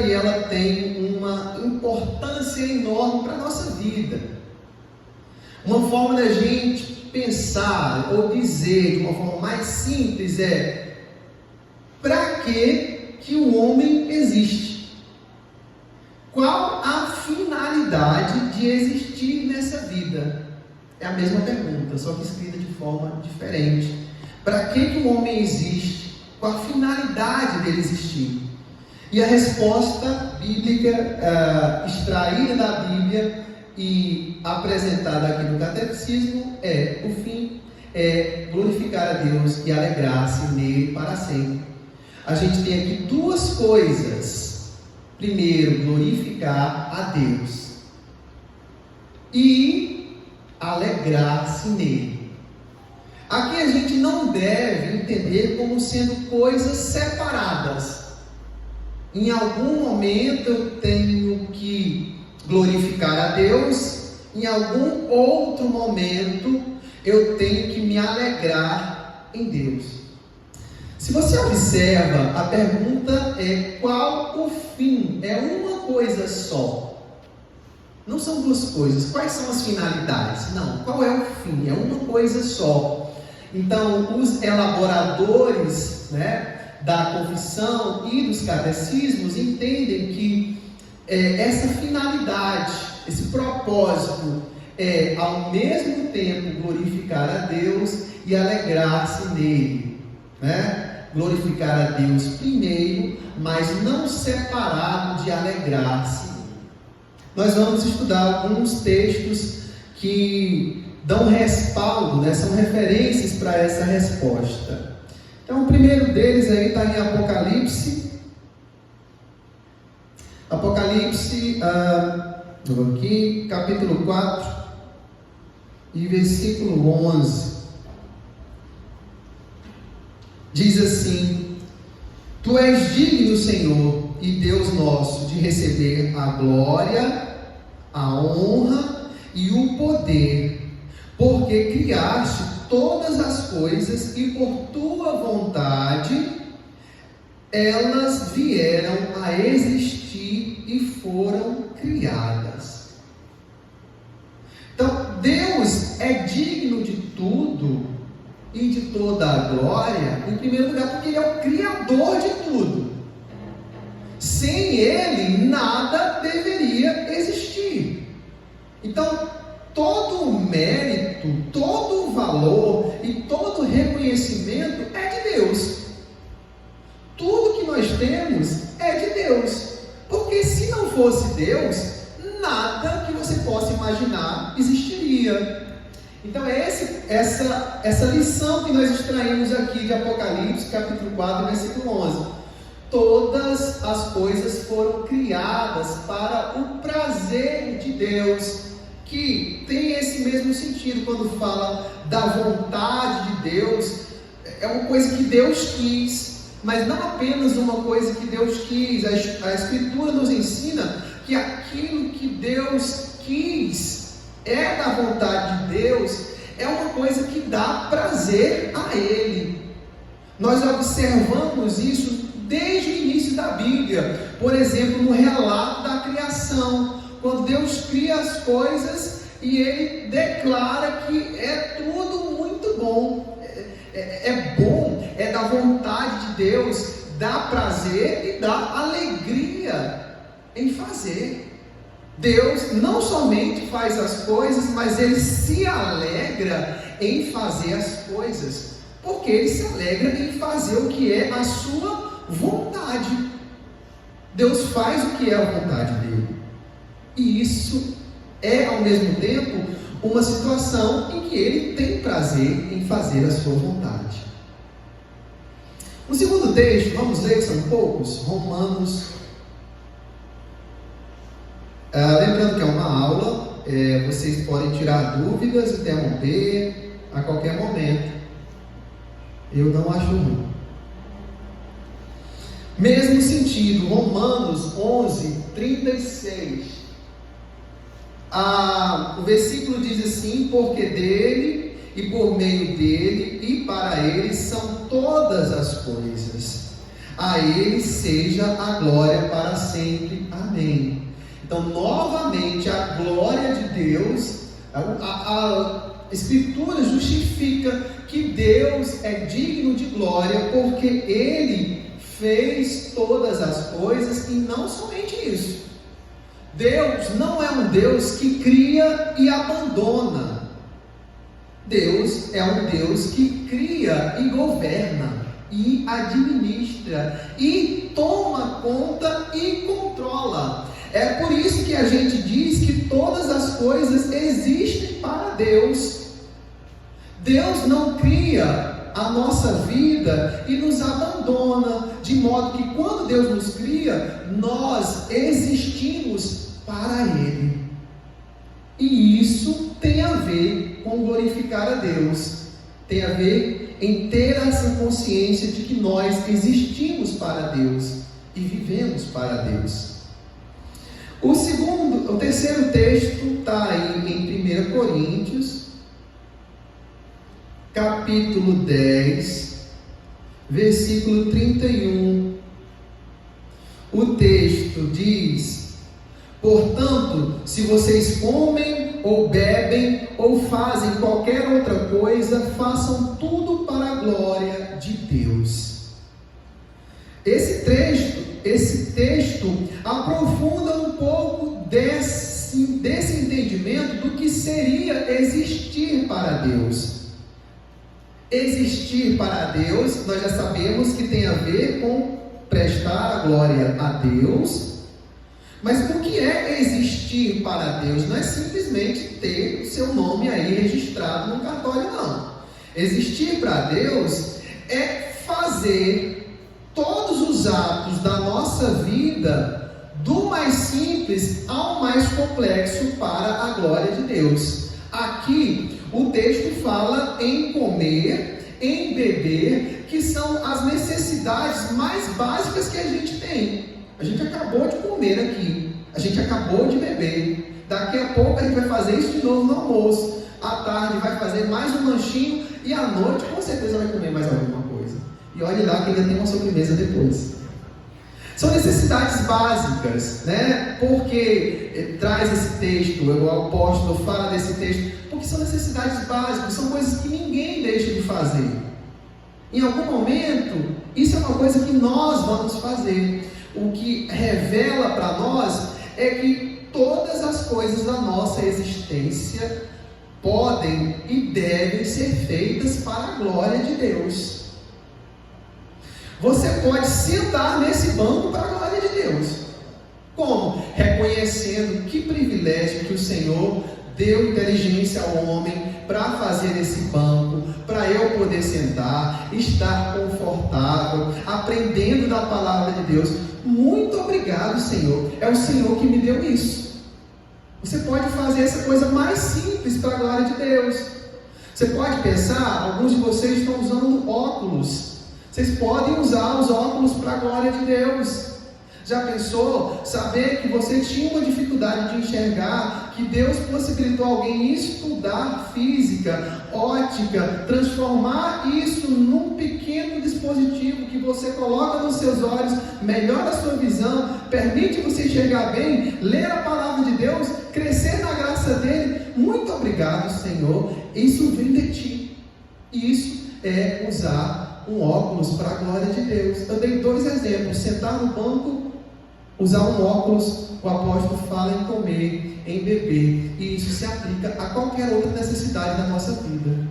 e ela tem uma importância enorme para a nossa vida. Uma forma da gente pensar ou dizer de uma forma mais simples é: para que o homem existe? Qual a finalidade de existir nessa vida? É a mesma pergunta, só que escrita de forma diferente. Para que o homem existe? Qual a finalidade dele existir? E a resposta bíblica extraída da Bíblia e apresentada aqui no catecismo é: o fim é glorificar a Deus e alegrar-se nele para sempre. A gente tem aqui duas coisas. Primeiro, glorificar a Deus e alegrar-se nele. Aqui a gente não deve entender como sendo coisas separadas. Em algum momento eu tenho que glorificar a Deus em algum outro momento, eu tenho que me alegrar em Deus. Se você observa, a pergunta é: qual o fim? É uma coisa só. Não são duas coisas. Quais são as finalidades? Não. Qual é o fim? É uma coisa só. Então, os elaboradores, da confissão e dos catecismos entendem que essa finalidade, esse propósito é, ao mesmo tempo, glorificar a Deus e alegrar-se nele, glorificar a Deus primeiro, mas não separado de alegrar-se. Nós vamos estudar alguns textos que dão respaldo, são referências para essa resposta. Então, o primeiro deles aí está em Apocalipse. Apocalipse, aqui, capítulo 4 e versículo 11. Diz assim: Tu és digno, Senhor e Deus nosso, de receber a glória, a honra e o poder, porque criaste todas as coisas e por tua vontade elas vieram a existir e foram criadas. Então, Deus é digno de tudo e de toda a glória, em primeiro lugar, porque Ele é o Criador de tudo. Sem Ele, nada deveria existir. Então, todo o mérito, todo o valor e todo o reconhecimento é de Deus. Tudo que nós temos é de Deus. Porque se não fosse Deus, nada que você possa imaginar existiria. Então é essa lição que nós extraímos aqui de Apocalipse, capítulo 4, versículo 11. Todas as coisas foram criadas para o prazer de Deus, que tem esse mesmo sentido quando fala da vontade de Deus. É uma coisa que Deus quis, mas não apenas uma coisa que Deus quis. A Escritura nos ensina que aquilo que Deus quis é da vontade de Deus, é uma coisa que dá prazer a Ele. Nós observamos isso desde o início da Bíblia. Por exemplo, no relato da criação, quando Deus cria as coisas e Ele declara que é tudo muito bom. É bom, é da vontade de Deus, dá prazer e dá alegria em fazer. Deus não somente faz as coisas, mas Ele se alegra em fazer as coisas, porque Ele se alegra em fazer o que é a sua vontade. Deus faz o que é a vontade dele, e isso é ao mesmo tempo uma situação em que Ele tem prazer em fazer a sua vontade. O segundo texto, vamos ler, são poucos, Romanos. Lembrando que é uma aula, vocês podem tirar dúvidas, interromper a qualquer momento. Eu não acho ruim. Mesmo sentido, Romanos 11, 36. O versículo diz assim: porque dele e por meio dele e para ele são todas as coisas. A ele seja a glória para sempre. Amém. Então, novamente, a glória de Deus, a Escritura justifica que Deus é digno de glória, porque Ele fez todas as coisas, e não somente isso. Deus não é um Deus que cria e abandona. Deus é um Deus que cria e governa, e administra, e toma conta e controla. É por isso que a gente diz que todas as coisas existem para Deus. Deus não cria a nossa vida e nos abandona, de modo que quando Deus nos cria, nós existimos para Ele. E isso tem a ver com glorificar a Deus, tem a ver em ter essa consciência de que nós existimos para Deus e vivemos para Deus. O terceiro texto está aí em 1 Coríntios, capítulo 10, versículo 31. O texto diz: portanto, se vocês comem ou bebem ou fazem qualquer outra coisa, façam tudo para a glória de Deus. Esse texto aprofunda um pouco desse entendimento do que seria existir para Deus. Existir para Deus, nós já sabemos que tem a ver com prestar a glória a Deus. Mas o que é existir para Deus? Não é simplesmente ter o seu nome aí registrado no cartório, não. Existir para Deus é fazer todos os atos da nossa vida, do mais simples ao mais complexo, para a glória de Deus. Aqui o texto fala em comer, em beber, que são as necessidades mais básicas que a gente tem. A gente acabou de comer aqui, a gente acabou de beber, daqui a pouco a gente vai fazer isso de novo no almoço, à tarde vai fazer mais um lanchinho e à noite com certeza vai comer mais alguma coisa. E olhe lá que ainda tem uma sobremesa depois. São necessidades básicas, né? Porque traz esse texto, o apóstolo fala desse texto, porque são necessidades básicas, são coisas que ninguém deixa de fazer. Em algum momento, isso é uma coisa que nós vamos fazer. O que revela para nós é que todas as coisas da nossa existência podem e devem ser feitas para a glória de Deus. Você pode sentar nesse banco para a glória de Deus. Como? Reconhecendo que privilégio que o Senhor deu inteligência ao homem para fazer esse banco, para eu poder sentar, estar confortável, aprendendo da palavra de Deus. Muito obrigado, Senhor. É o Senhor que me deu isso. Você pode fazer essa coisa mais simples para a glória de Deus. Você pode pensar, alguns de vocês estão usando óculos. Vocês podem usar os óculos para a glória de Deus. Já pensou? Saber que você tinha uma dificuldade de enxergar, que Deus possibilitou alguém estudar física, ótica, transformar isso num pequeno dispositivo que você coloca nos seus olhos, melhora a sua visão, permite você enxergar bem, ler a palavra de Deus, crescer na graça dele. Muito obrigado, Senhor. Isso vem de ti. Isso é usar um óculos para a glória de Deus. Eu dei 2 exemplos: sentar no banco, usar um óculos. O apóstolo fala em comer, em beber, e isso se aplica a qualquer outra necessidade da nossa vida.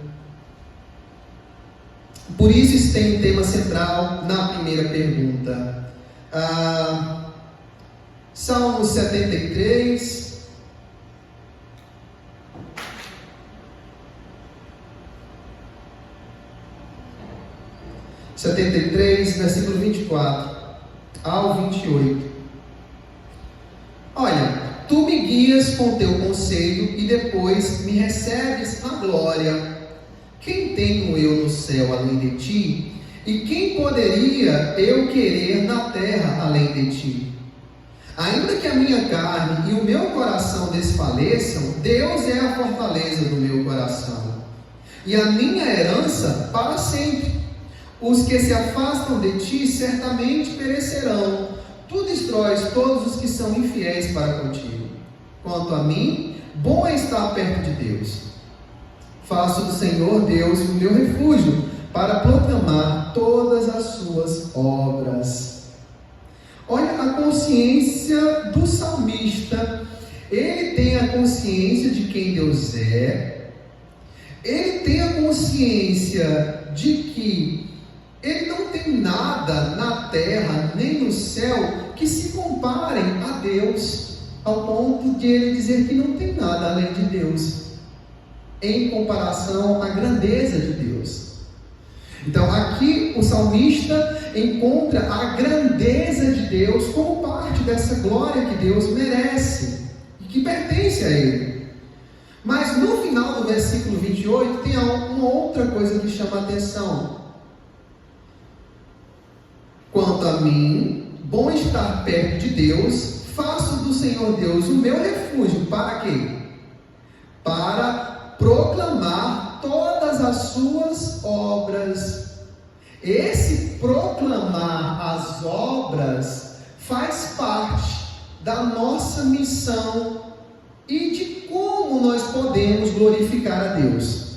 Por isso isso tem um tema central na primeira pergunta. Salmo 73. Versículo 24 ao 28. Olha, tu me guias com teu conselho e depois me recebes na glória. Quem tenho eu no céu além de ti? E quem poderia eu querer na terra além de ti? Ainda que a minha carne e o meu coração desfaleçam, Deus é a fortaleza do meu coração e a minha herança para sempre. Os que se afastam de ti certamente perecerão. Tu destróis todos os que são infiéis para contigo. Quanto a mim, bom é estar perto de Deus. Faço do Senhor Deus o meu refúgio, para proclamar todas as suas obras. Olha a consciência do salmista. Ele tem a consciência de quem Deus é. Ele tem a consciência de que ele não tem nada na terra nem no céu que se comparem a Deus, ao ponto de ele dizer que não tem nada além de Deus, em comparação à grandeza de Deus. Então aqui o salmista encontra a grandeza de Deus como parte dessa glória que Deus merece e que pertence a Ele. Mas no final do versículo 28 tem uma outra coisa que chama a atenção. Quanto a mim, bom estar perto de Deus, faço do Senhor Deus o meu refúgio. Para quê? Para proclamar todas as suas obras. Esse proclamar as obras faz parte da nossa missão e de como nós podemos glorificar a Deus.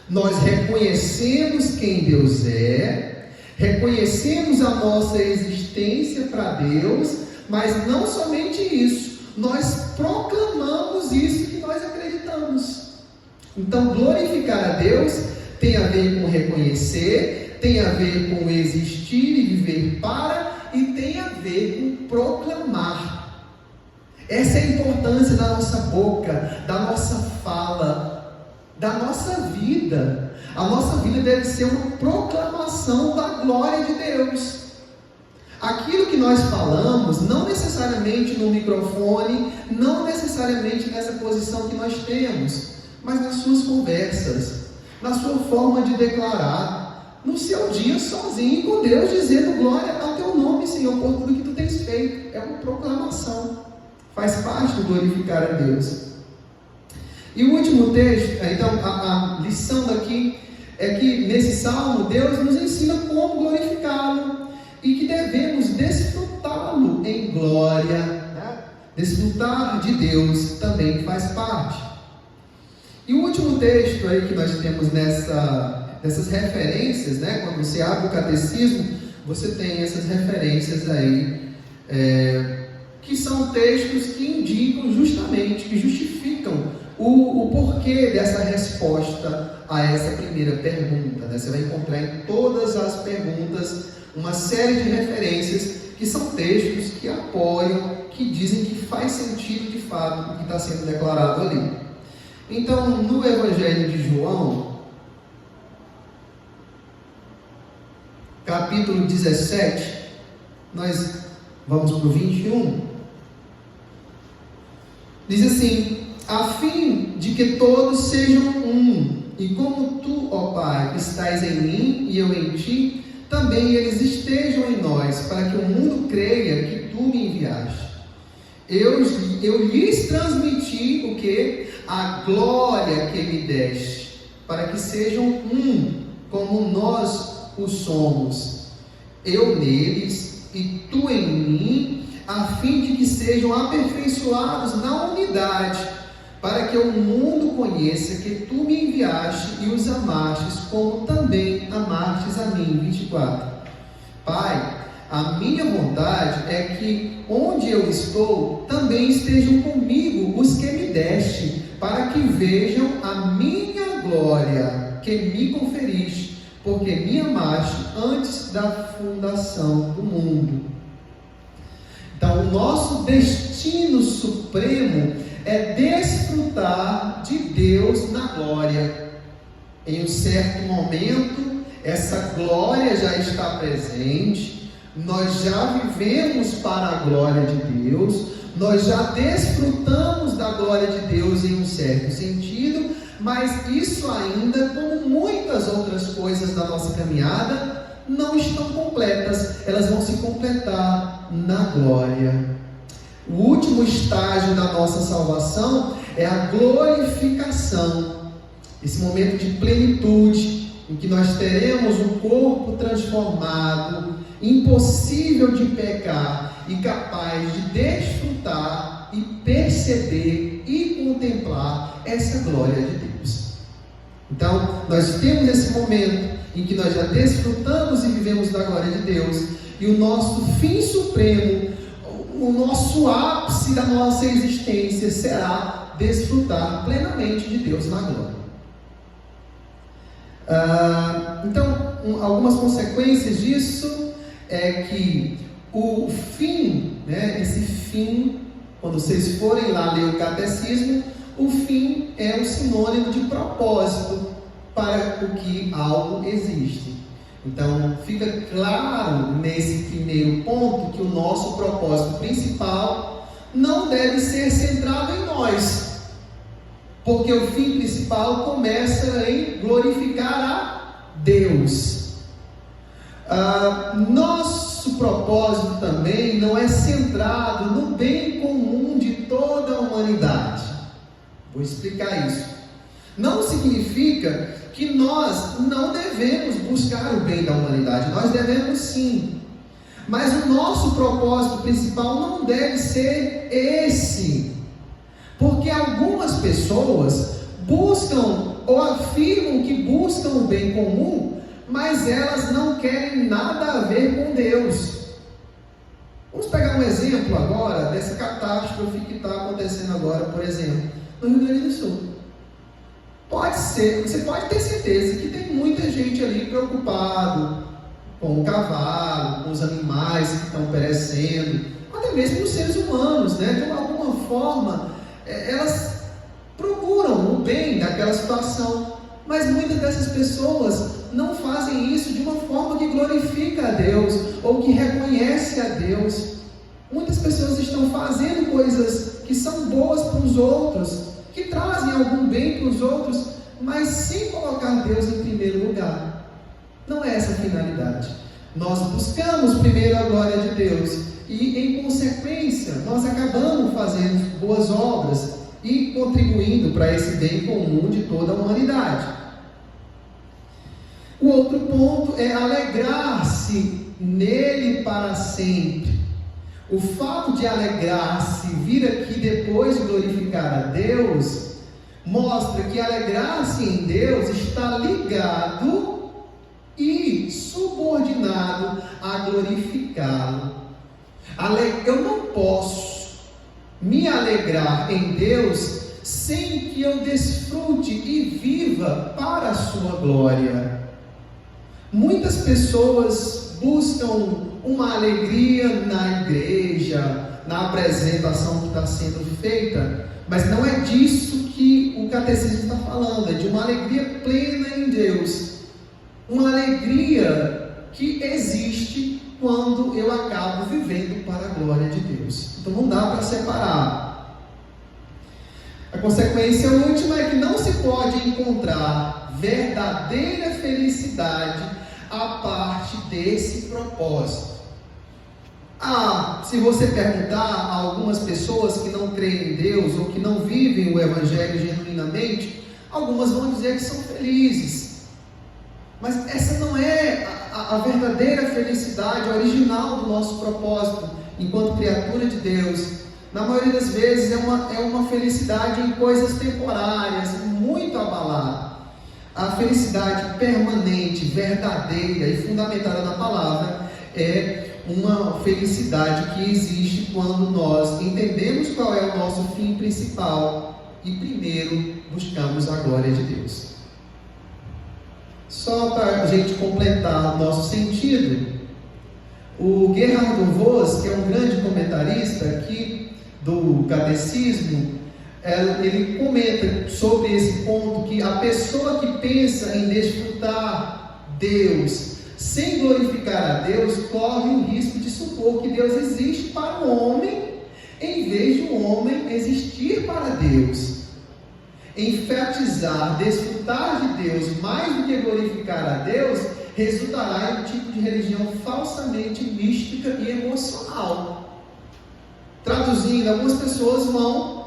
Nós reconhecemos quem Deus é, reconhecemos a nossa existência para Deus, mas não somente isso, nós proclamamos isso que nós acreditamos. Então, glorificar a Deus tem a ver com reconhecer, tem a ver com existir e viver para, e tem a ver com proclamar. Essa é a importância da nossa boca, da nossa fala, da nossa vida. A nossa vida deve ser uma proclamação da glória de Deus. Aquilo que nós falamos, não necessariamente no microfone, não necessariamente nessa posição que nós temos, mas nas suas conversas, na sua forma de declarar, no seu dia sozinho com Deus, dizendo glória ao teu nome, Senhor, por tudo que tu tens feito. É uma proclamação, faz parte do glorificar a Deus. E o último texto, então a lição daqui é que nesse salmo Deus nos ensina como glorificá-lo e que devemos desfrutá-lo em glória, né? Desfrutar de Deus também faz parte. E o último texto aí que nós temos nessas referências, né? Quando você abre o catecismo, você tem essas referências aí, que são textos que indicam justamente, que justificam o porquê dessa resposta a essa primeira pergunta, né? Você vai encontrar em todas as perguntas uma série de referências que são textos que apoiam, que dizem que faz sentido de fato o que está sendo declarado ali. Então, no Evangelho de João, capítulo 17, nós vamos para o 21, diz assim: a fim de que todos sejam um, e como tu, ó Pai, estás em mim e eu em ti, também eles estejam em nós, para que o mundo creia que tu me enviaste. Eu lhes transmiti o que? A glória que me deste, para que sejam um, como nós o somos. Eu neles e tu em mim, a fim de que sejam aperfeiçoados na unidade, para que o mundo conheça que tu me enviaste e os amastes, como também amastes a mim. 24. Pai, a minha vontade é que onde eu estou, também estejam comigo os que me deste, para que vejam a minha glória que me conferiste, porque me amaste antes da fundação do mundo. Então, o nosso destino supremo é desfrutar de Deus na glória. Em um certo momento, essa glória já está presente, nós já vivemos para a glória de Deus, nós já desfrutamos da glória de Deus em um certo sentido, mas isso ainda, como muitas outras coisas da nossa caminhada, não estão completas, elas vão se completar na glória. O último estágio da nossa salvação é a glorificação, esse momento de plenitude, em que nós teremos um corpo transformado, impossível de pecar e capaz de desfrutar e perceber e contemplar essa glória de Deus. Então, nós temos esse momento em que nós já desfrutamos e vivemos da glória de Deus, e o nosso fim supremo, o nosso ápice da nossa existência será desfrutar plenamente de Deus na glória. Então, algumas consequências disso é que o fim, né, esse fim, quando vocês forem lá ler o catecismo, o fim é um sinônimo de propósito para o que algo existe. Então, fica claro nesse primeiro ponto que o nosso propósito principal não deve ser centrado em nós, porque o fim principal começa em glorificar a Deus. Nós nosso propósito também não é centrado no bem comum de toda a humanidade. Vou explicar isso. Não significa que nós não devemos buscar o bem da humanidade. Nós devemos sim. Mas o nosso propósito principal não deve ser esse. Porque algumas pessoas buscam ou afirmam que buscam o bem comum, mas elas não querem nada a ver com Deus. Vamos pegar um exemplo agora dessa catástrofe que está acontecendo agora, por exemplo, no Rio Grande do Sul. Pode ser, você pode ter certeza que tem muita gente ali preocupado com o cavalo, com os animais que estão perecendo, até mesmo os seres humanos, né? De alguma forma, elas procuram o bem daquela situação, mas muitas dessas pessoas não fazem isso de uma forma que glorifica a Deus, ou que reconhece a Deus. Muitas pessoas estão fazendo coisas que são boas para os outros, que trazem algum bem para os outros, mas sem colocar Deus em primeiro lugar. Não é essa a finalidade. Nós buscamos primeiro a glória de Deus, e em consequência, nós acabamos fazendo boas obras e contribuindo para esse bem comum de toda a humanidade. O outro ponto é alegrar-se nele para sempre. O fato de alegrar-se, vir aqui depois de glorificar a Deus, mostra que alegrar-se em Deus está ligado e subordinado a glorificá-lo. Eu não posso me alegrar em Deus sem que eu desfrute e viva para a sua glória. Muitas pessoas buscam uma alegria na igreja, na apresentação que está sendo feita, mas não é disso que o catecismo está falando, é de uma alegria plena em Deus, uma alegria que existe quando eu acabo vivendo para a glória de Deus. Então não dá para separar. A consequência última é que não se pode encontrar verdadeira felicidade a parte desse propósito. Se você perguntar a algumas pessoas que não creem em Deus ou que não vivem o Evangelho genuinamente, algumas vão dizer que são felizes. Mas essa não é a verdadeira felicidade original do nosso propósito enquanto criatura de Deus. Na maioria das vezes é uma felicidade em coisas temporárias, muito abalada. A felicidade permanente, verdadeira e fundamentada na palavra é uma felicidade que existe quando nós entendemos qual é o nosso fim principal e primeiro buscamos a glória de Deus. Só para a gente completar o nosso sentido, o Gerhard Voss, que é um grande comentarista aqui do catecismo, ele comenta sobre esse ponto que a pessoa que pensa em desfrutar Deus sem glorificar a Deus corre o risco de supor que Deus existe para o homem em vez de o homem existir para Deus. Enfatizar, desfrutar de Deus mais do que glorificar a Deus resultará em um tipo de religião falsamente mística e emocional. Traduzindo, algumas pessoas vão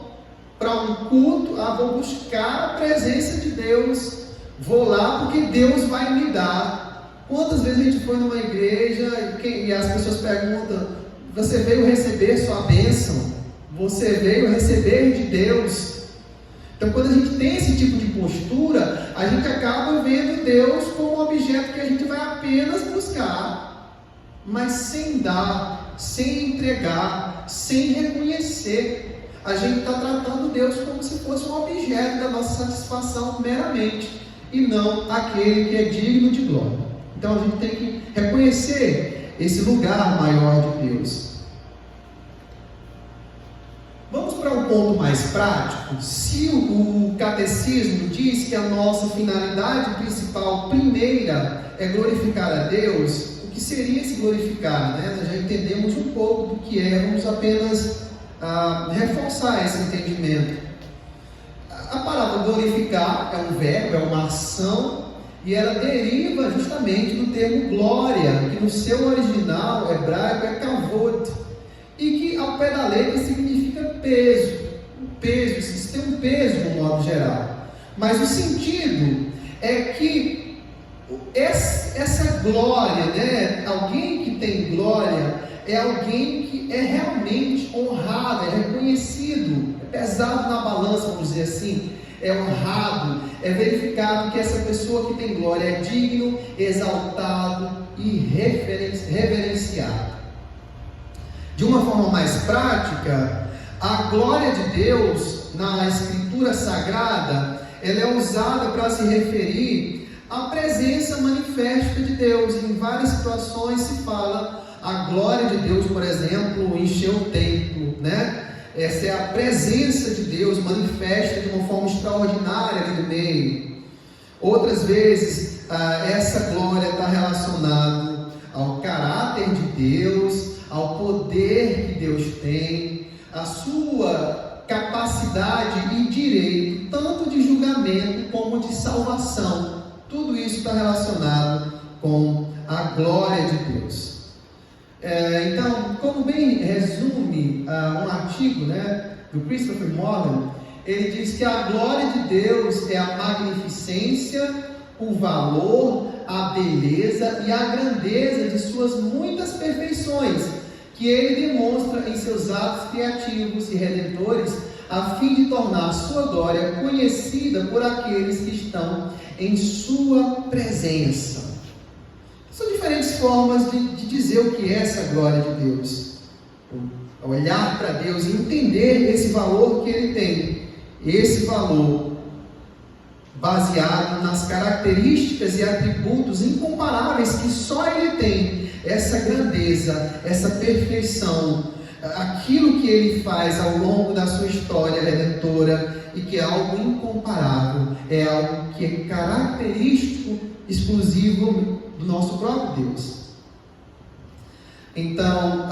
para um culto, vou buscar a presença de Deus, vou lá porque Deus vai me dar. Quantas vezes a gente foi numa igreja e as pessoas perguntam: você veio receber sua bênção? Você veio receber de Deus? Então, quando a gente tem esse tipo de postura, a gente acaba vendo Deus como um objeto que a gente vai apenas buscar, mas sem dar, sem entregar, sem reconhecer. A gente está tratando Deus como se fosse um objeto da nossa satisfação meramente, e não aquele que é digno de glória. Então a gente tem que reconhecer esse lugar maior de Deus. Vamos para um ponto mais prático. Se o catecismo diz que a nossa finalidade principal, primeira, é glorificar a Deus, o que seria esse glorificar? Nós já entendemos um pouco do que é, vamos apenas reforçar esse entendimento. A palavra glorificar é um verbo, é uma ação, e ela deriva justamente do termo glória, que no seu original hebraico é kavod, e que ao pé da letra significa peso. Peso, isso tem um peso no modo geral, mas o sentido é que essa glória, né? Alguém que tem glória é alguém que é realmente honrado, é reconhecido, é pesado na balança, vamos dizer assim, é honrado, é verificado que essa pessoa que tem glória é digno, exaltado e reverenciado. De uma forma mais prática, a glória de Deus na Escritura Sagrada, ela é usada para se referir à presença manifesta de Deus. Em várias situações se fala a glória de Deus, por exemplo, encheu o templo, né? Essa é a presença de Deus manifesta de uma forma extraordinária ali no meio. Outras vezes, essa glória está relacionada ao caráter de Deus, ao poder que Deus tem, a sua capacidade e direito, tanto de julgamento como de salvação. Tudo isso está relacionado com a glória de Deus. Então, como bem resume um artigo, né, do Christopher Morgan, ele diz que a glória de Deus é a magnificência, o valor, a beleza e a grandeza de suas muitas perfeições, que ele demonstra em seus atos criativos e redentores, a fim de tornar a sua glória conhecida por aqueles que estão em sua presença. São diferentes formas de dizer o que é essa glória de Deus. Olhar para Deus e entender esse valor que Ele tem. Esse valor baseado nas características e atributos incomparáveis que só Ele tem. Essa grandeza, essa perfeição, aquilo que Ele faz ao longo da sua história redentora e que é algo incomparável, é algo que é característico, exclusivo do nosso próprio Deus. Então,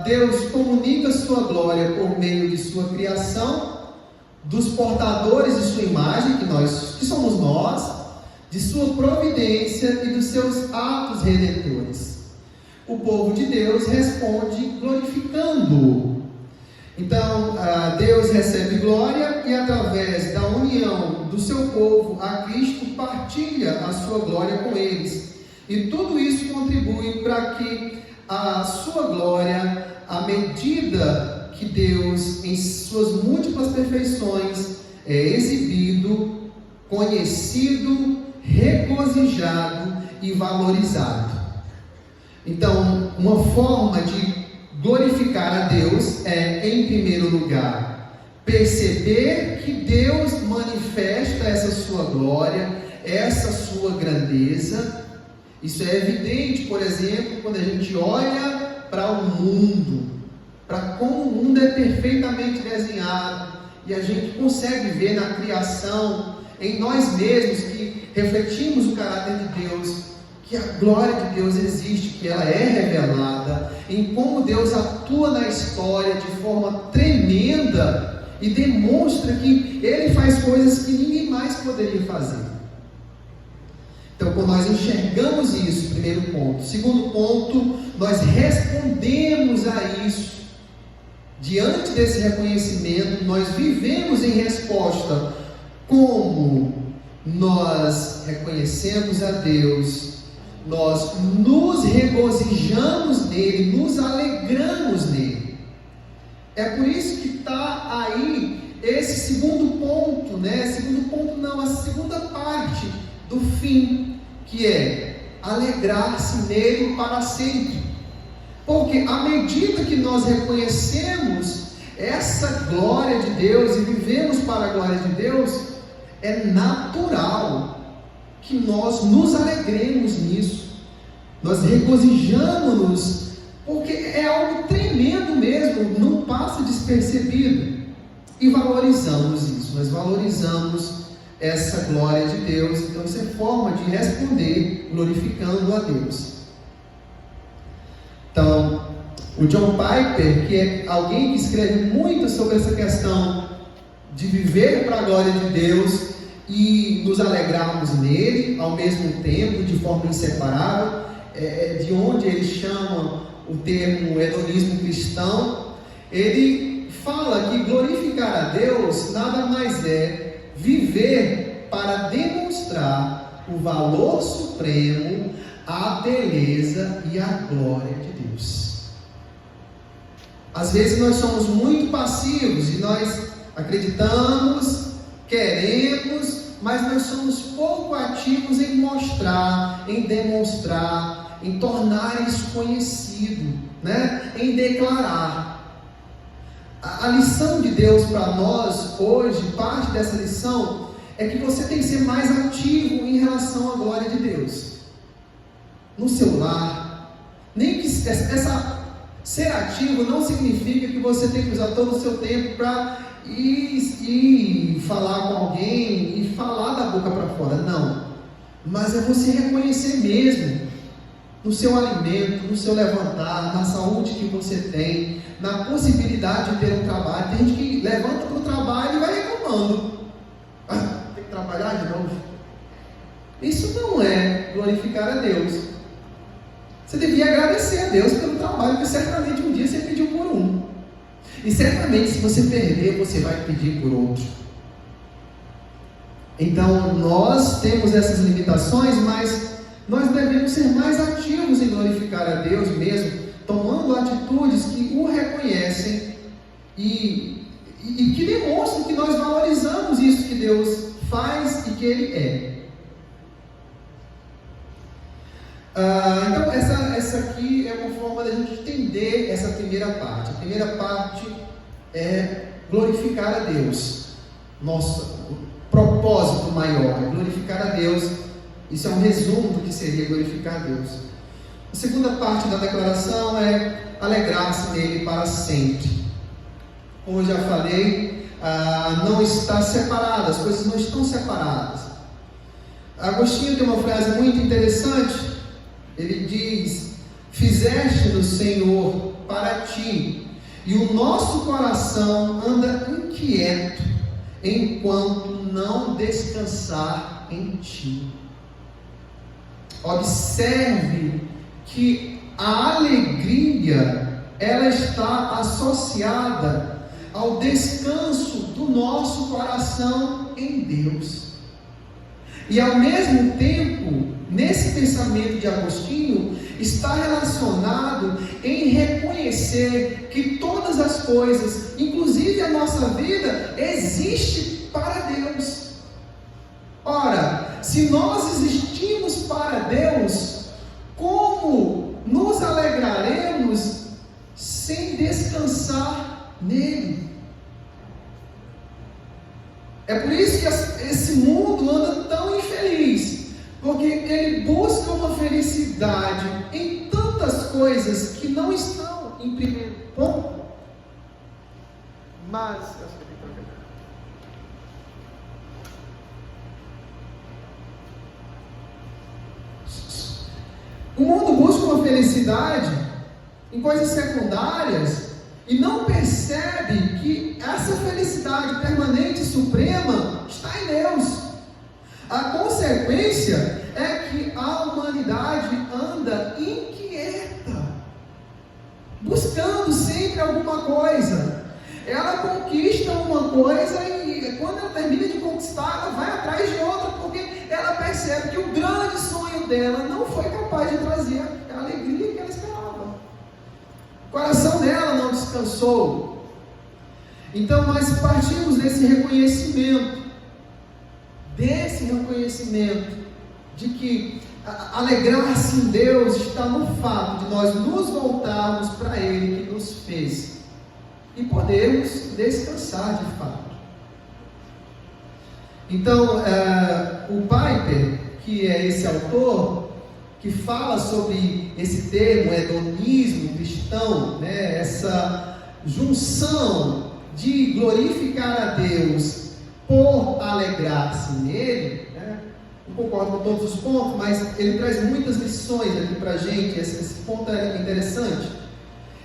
Deus comunica sua glória por meio de sua criação, dos portadores de sua imagem, que somos nós, de sua providência e dos seus atos redentores. O povo de Deus responde glorificando-o. Então, Deus recebe glória e através da união do seu povo a Cristo partilha a sua glória com eles. E tudo isso contribui para que a sua glória, à medida que Deus, em suas múltiplas perfeições, é exibido, conhecido, regozijado e valorizado. Então, uma forma de glorificar a Deus é, em primeiro lugar, perceber que Deus manifesta essa sua glória, essa sua grandeza. Isso é evidente, por exemplo, quando a gente olha para o mundo, para como o mundo é perfeitamente desenhado, e a gente consegue ver na criação, em nós mesmos, que refletimos o caráter de Deus, que a glória de Deus existe, que ela é revelada, em como Deus atua na história de forma tremenda e demonstra que Ele faz coisas que ninguém mais poderia fazer. Então, quando nós enxergamos isso, primeiro ponto. Segundo ponto, nós respondemos a isso. Diante desse reconhecimento, nós vivemos em resposta. Como nós reconhecemos a Deus, nós nos regozijamos nele, nos alegramos nele. É por isso que está aí esse segundo ponto, né? Segundo ponto não, a segunda parte do fim, que é alegrar-se nele para sempre. Porque à medida que nós reconhecemos essa glória de Deus e vivemos para a glória de Deus, é natural que nós nos alegremos nisso. Nós regozijamos-nos, porque é algo tremendo mesmo, não passa despercebido. E valorizamos isso, nós valorizamos essa glória de Deus. Então isso é forma de responder glorificando a Deus. Então, o John Piper, que é alguém que escreve muito sobre essa questão de viver para a glória de Deus, e nos alegrarmos nele, ao mesmo tempo, de forma inseparável, de onde ele chama o termo hedonismo cristão. Ele fala que glorificar a Deus nada mais é viver para demonstrar o valor supremo, a beleza e a glória de Deus. Às vezes nós somos muito passivos e nós acreditamos, queremos, mas nós somos pouco ativos em mostrar, em demonstrar, em tornar isso conhecido, né? Em declarar. A lição de Deus para nós hoje, parte dessa lição, é que você tem que ser mais ativo em relação à glória de Deus. No seu lar, nem que ser ativo não significa que você tem que usar todo o seu tempo para ir falar com alguém e falar da boca para fora, não. Mas é você reconhecer mesmo, no seu alimento, no seu levantar, na saúde que você tem, na possibilidade de ter um trabalho. Tem gente que levanta para o trabalho e vai reclamando. Tem que trabalhar de novo. Isso não é glorificar a Deus. Você devia agradecer a Deus pelo trabalho, porque certamente um dia você pediu por um. E certamente se você perder, você vai pedir por outro. Então nós temos essas limitações, mas nós devemos ser mais ativos em glorificar a Deus mesmo, tomando atitudes que o reconhecem e que demonstram que nós valorizamos isso que Deus faz e que Ele é. Então essa aqui é uma forma da gente entender essa primeira parte. A primeira parte é glorificar a Deus. Nosso propósito maior é glorificar a Deus. Isso é um resumo do que seria glorificar a Deus. A segunda parte da declaração é alegrar-se nele para sempre. Como eu já falei, não está separado, as coisas não estão separadas. Agostinho tem uma frase muito interessante. Ele diz: fizeste-nos, Senhor, para ti, e o nosso coração anda inquieto, enquanto não descansar em ti. Observe que a alegria, ela está associada ao descanso do nosso coração em Deus. E ao mesmo tempo, nesse pensamento de Agostinho, está relacionado em reconhecer que todas as coisas, inclusive a nossa vida, existe para Deus. Ora, se nós existimos para Deus, como nos alegraremos sem descansar nele? É por isso que esse mundo anda tão infeliz, porque ele busca uma felicidade em tantas coisas que não estão em primeiro ponto. Mas o mundo busca uma felicidade em coisas secundárias e não percebe que essa felicidade permanente e suprema está em Deus. A consequência é que a humanidade anda inquieta, buscando sempre alguma coisa. Ela conquista uma coisa e quando ela termina de conquistar, ela vai atrás de outra, porque ela percebe que o grande sonho dela não foi capaz de trazer a alegria que ela esperava. O coração dela não descansou. Então nós partimos desse reconhecimento de que alegrar-se em Deus está no fato de nós nos voltarmos para Ele que nos fez e podermos descansar de fato. Então, o Piper, que é esse autor, que fala sobre esse termo hedonismo cristão, né, essa junção de glorificar a Deus por alegrar-se nele, né? Não concordo com todos os pontos, mas ele traz muitas lições aqui para a gente. Esse ponto é interessante.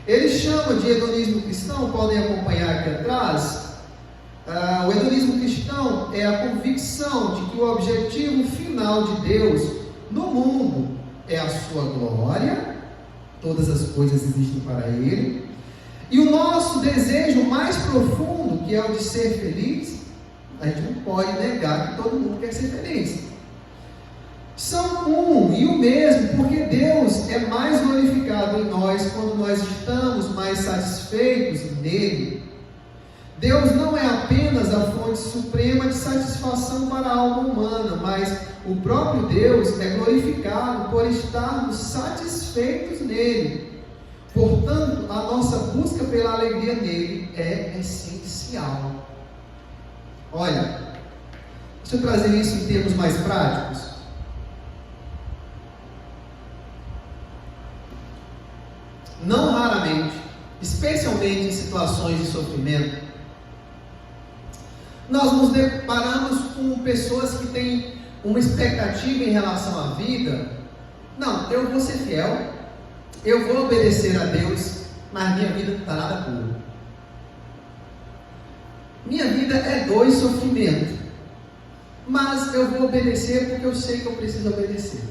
Ele chama de hedonismo cristão, podem acompanhar aqui atrás, O hedonismo cristão é a convicção de que o objetivo final de Deus no mundo é a sua glória, todas as coisas existem para Ele, e o nosso desejo mais profundo, que é o de ser feliz, a gente não pode negar que todo mundo quer ser feliz. São um e o mesmo, porque Deus é mais glorificado em nós quando nós estamos mais satisfeitos nele. Deus não é apenas a fonte suprema de satisfação para a alma humana, mas o próprio Deus é glorificado por estarmos satisfeitos nele. Portanto, a nossa busca pela alegria nele é essencial. Olha, deixa eu trazer isso em termos mais práticos. Não raramente, especialmente em situações de sofrimento, nós nos deparamos com pessoas que têm uma expectativa em relação à vida. Não, eu vou ser fiel, eu vou obedecer a Deus, mas minha vida não está nada boa. Minha vida é dor e sofrimento, mas eu vou obedecer porque eu sei que eu preciso obedecer.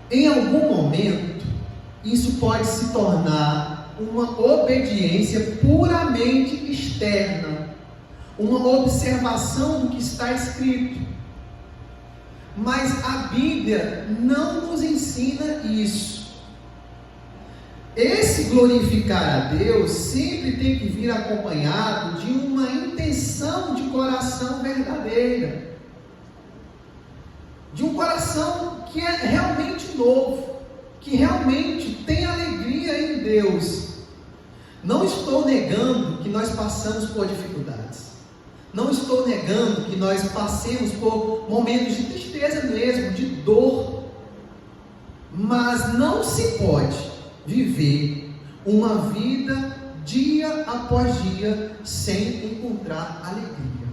Em algum momento, isso pode se tornar uma obediência puramente externa, uma observação do que está escrito. Mas a Bíblia não nos ensina isso. Esse glorificar a Deus sempre tem que vir acompanhado de uma intenção de coração verdadeira, de um coração que é realmente novo, que realmente tem alegria em Deus. Não estou negando que nós passamos por dificuldades. Não estou negando que nós passemos por momentos de tristeza mesmo, de dor. Mas não se pode viver uma vida dia após dia sem encontrar alegria.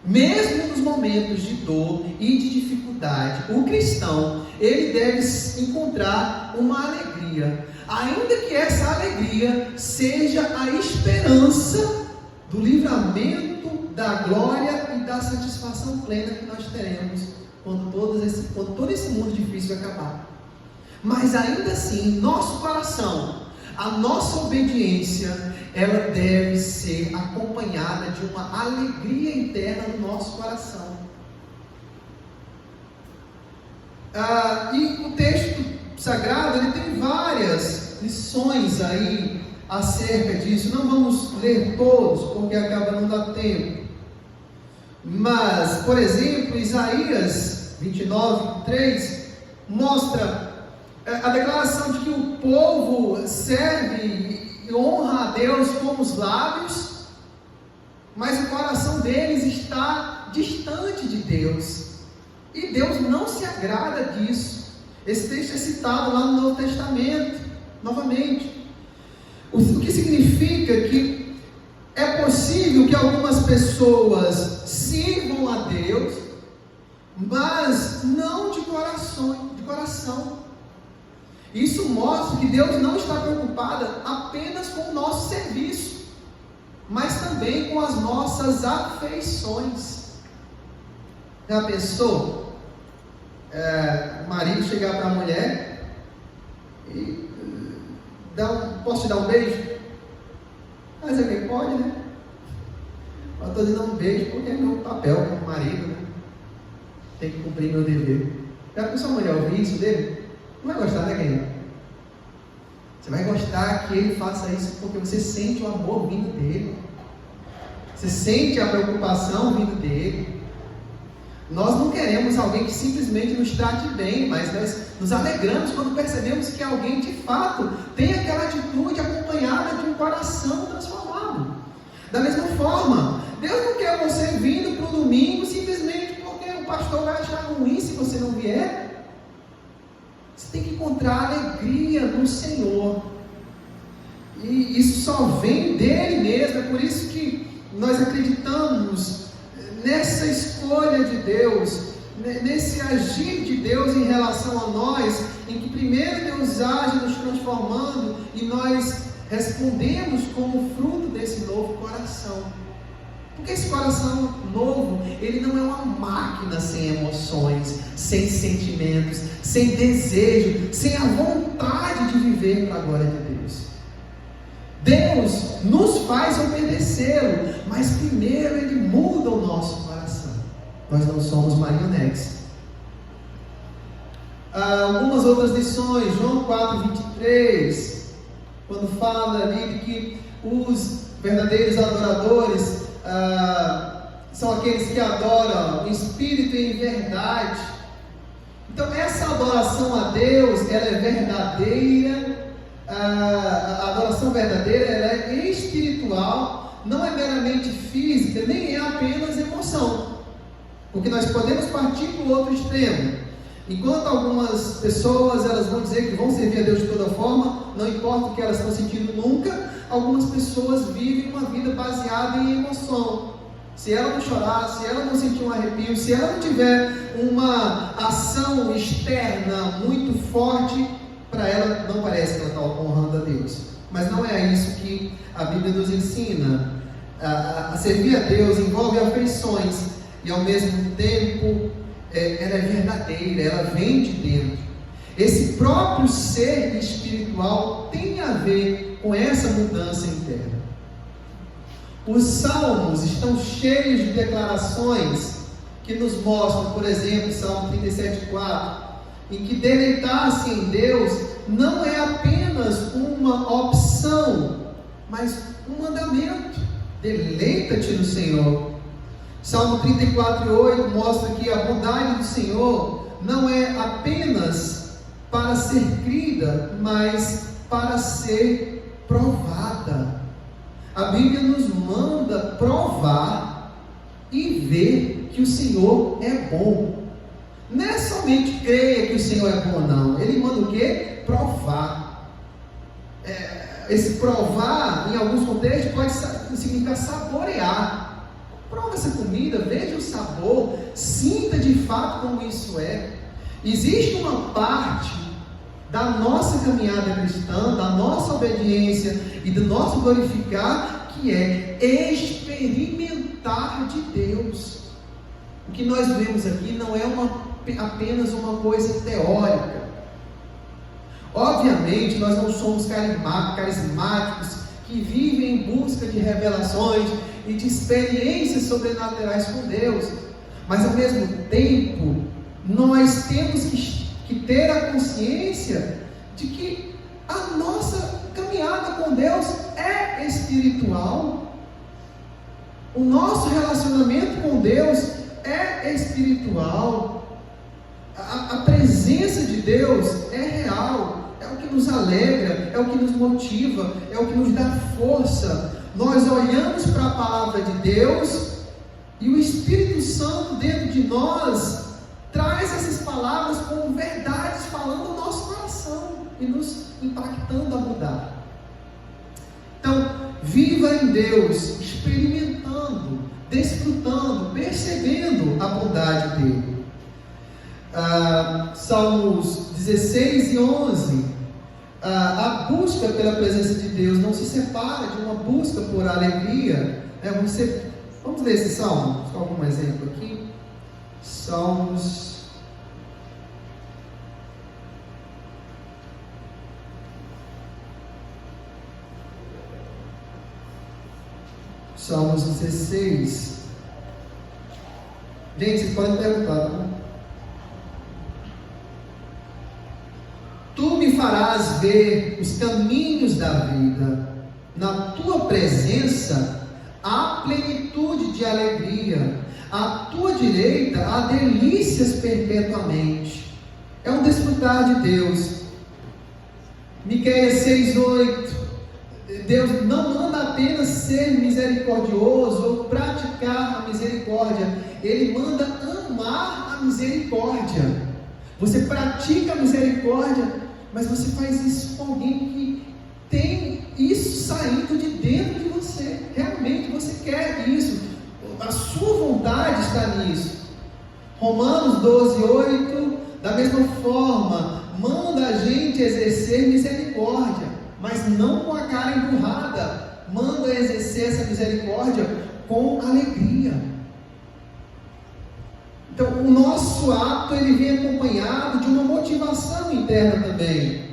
Mesmo nos momentos de dor e de dificuldade, o cristão, ele deve encontrar uma alegria, ainda que essa alegria seja a esperança do livramento, da glória e da satisfação plena que nós teremos quando todo esse mundo difícil acabar. Mas ainda assim, nosso coração, a nossa obediência, ela deve ser acompanhada de uma alegria interna no nosso coração. E o texto sagrado, ele tem várias lições aí acerca disso. Não vamos ler todos, porque acaba não dando tempo. Mas, por exemplo, Isaías 29:3 mostra a declaração de que o povo serve e honra a Deus com os lábios, mas o coração deles está distante de Deus. E Deus não se agrada disso. Esse texto é citado lá no Novo Testamento, novamente. O que significa que é possível que algumas pessoas sirvam a Deus, mas não de coração. Isso mostra que Deus não está preocupado apenas com o nosso serviço, mas também com as nossas afeições. Já pensou? O marido chegar para a mulher e posso te dar um beijo? Mas alguém pode, né? Eu estou dando um beijo porque é meu papel como marido, né? Tem que cumprir meu dever. Já pensou a mulher ouvir isso dele? Não vai gostar, né, querido? Você vai gostar que ele faça isso porque você sente o amor vindo dele. Você sente a preocupação vindo dele. Nós não queremos alguém que simplesmente nos trate bem, mas nós nos alegramos quando percebemos que alguém de fato tem aquela atitude acompanhada de um coração transformado. Da mesma forma, Deus não quer você vindo para o domingo simplesmente porque o pastor vai achar ruim se você não vier. Você tem que encontrar alegria no Senhor. E isso só vem dele mesmo. É por isso que nós acreditamos nessa escolha de Deus, nesse agir de Deus em relação a nós, em que primeiro Deus age nos transformando e nós respondemos como fruto desse novo coração. Porque esse coração novo, ele não é uma máquina sem emoções, sem sentimentos, sem desejo, sem a vontade de viver para a glória de Deus. Deus nos faz obedecê-lo, mas primeiro Ele muda o nosso coração. Nós não somos marionetes. Algumas outras lições, João 4:23, quando fala ali de que os verdadeiros adoradores são aqueles que adoram em espírito e em verdade. Então essa adoração a Deus, ela é verdadeira. A adoração verdadeira, ela é espiritual, não é meramente física, nem é apenas emoção, porque nós podemos partir para o outro extremo. Enquanto algumas pessoas elas vão dizer que vão servir a Deus de toda forma, não importa o que elas estão sentindo nunca, algumas pessoas vivem uma vida baseada em emoção. Se ela não chorar, se ela não sentir um arrepio, se ela não tiver uma ação externa muito forte, para ela não parece que ela está honrando a Deus. Mas não é isso que a Bíblia nos ensina. A servir a Deus envolve afeições e ao mesmo tempo ela é verdadeira, ela vem de dentro. Esse próprio ser espiritual tem a ver com essa mudança interna. Os salmos estão cheios de declarações que nos mostram, por exemplo, Salmo 37:4, em que deleitar-se em Deus não é apenas uma opção, mas um mandamento. Deleita-te no Senhor. Salmo 34:8 mostra que a bondade do Senhor não é apenas para ser crida, mas para ser provada. A Bíblia nos manda provar e ver que o Senhor é bom. Não é somente crer que o Senhor é bom, não. Ele manda o quê? Provar. Esse provar, em alguns contextos, pode significar saborear. Prova essa comida, veja o sabor, sinta de fato como isso é. Existe uma parte da nossa caminhada cristã, da nossa obediência e do nosso glorificar, que é experimentar de Deus. O que nós vemos aqui não é apenas uma coisa teórica. Obviamente nós não somos carismáticos que vivem em busca de revelações e de experiências sobrenaturais com Deus, mas ao mesmo tempo nós temos que ter a consciência de que a nossa caminhada com Deus é espiritual. O nosso relacionamento com Deus é espiritual. A presença de Deus é real, é o que nos alegra, é o que nos motiva, é o que nos dá força. Nós olhamos para a palavra de Deus e o Espírito Santo dentro de nós traz essas palavras como verdades falando no nosso coração e nos impactando a mudar. Então, viva em Deus, experimentando, desfrutando, percebendo a bondade dele. Salmos 16 e 11, a busca pela presença de Deus não se separa de uma busca por alegria. Vamos ler esse salmo, só algum exemplo aqui. Salmos 16. Gente, vocês podem perguntar, tá? Tu me farás ver os caminhos da vida, na tua presença há plenitude de alegria, à tua direita há delícias perpetuamente. É um desfrutar de Deus. Miqueias 6:8, Deus não manda apenas ser misericordioso ou praticar a misericórdia, Ele manda amar a misericórdia. Você pratica a misericórdia, mas você faz isso com alguém que tem isso saindo de dentro de você. Realmente você quer isso, a sua vontade está nisso. Romanos 12:8, da mesma forma, manda a gente exercer misericórdia, mas não com a cara emburrada. Manda exercer essa misericórdia com alegria. Então, o nosso ato, ele vem acompanhado de uma motivação interna também.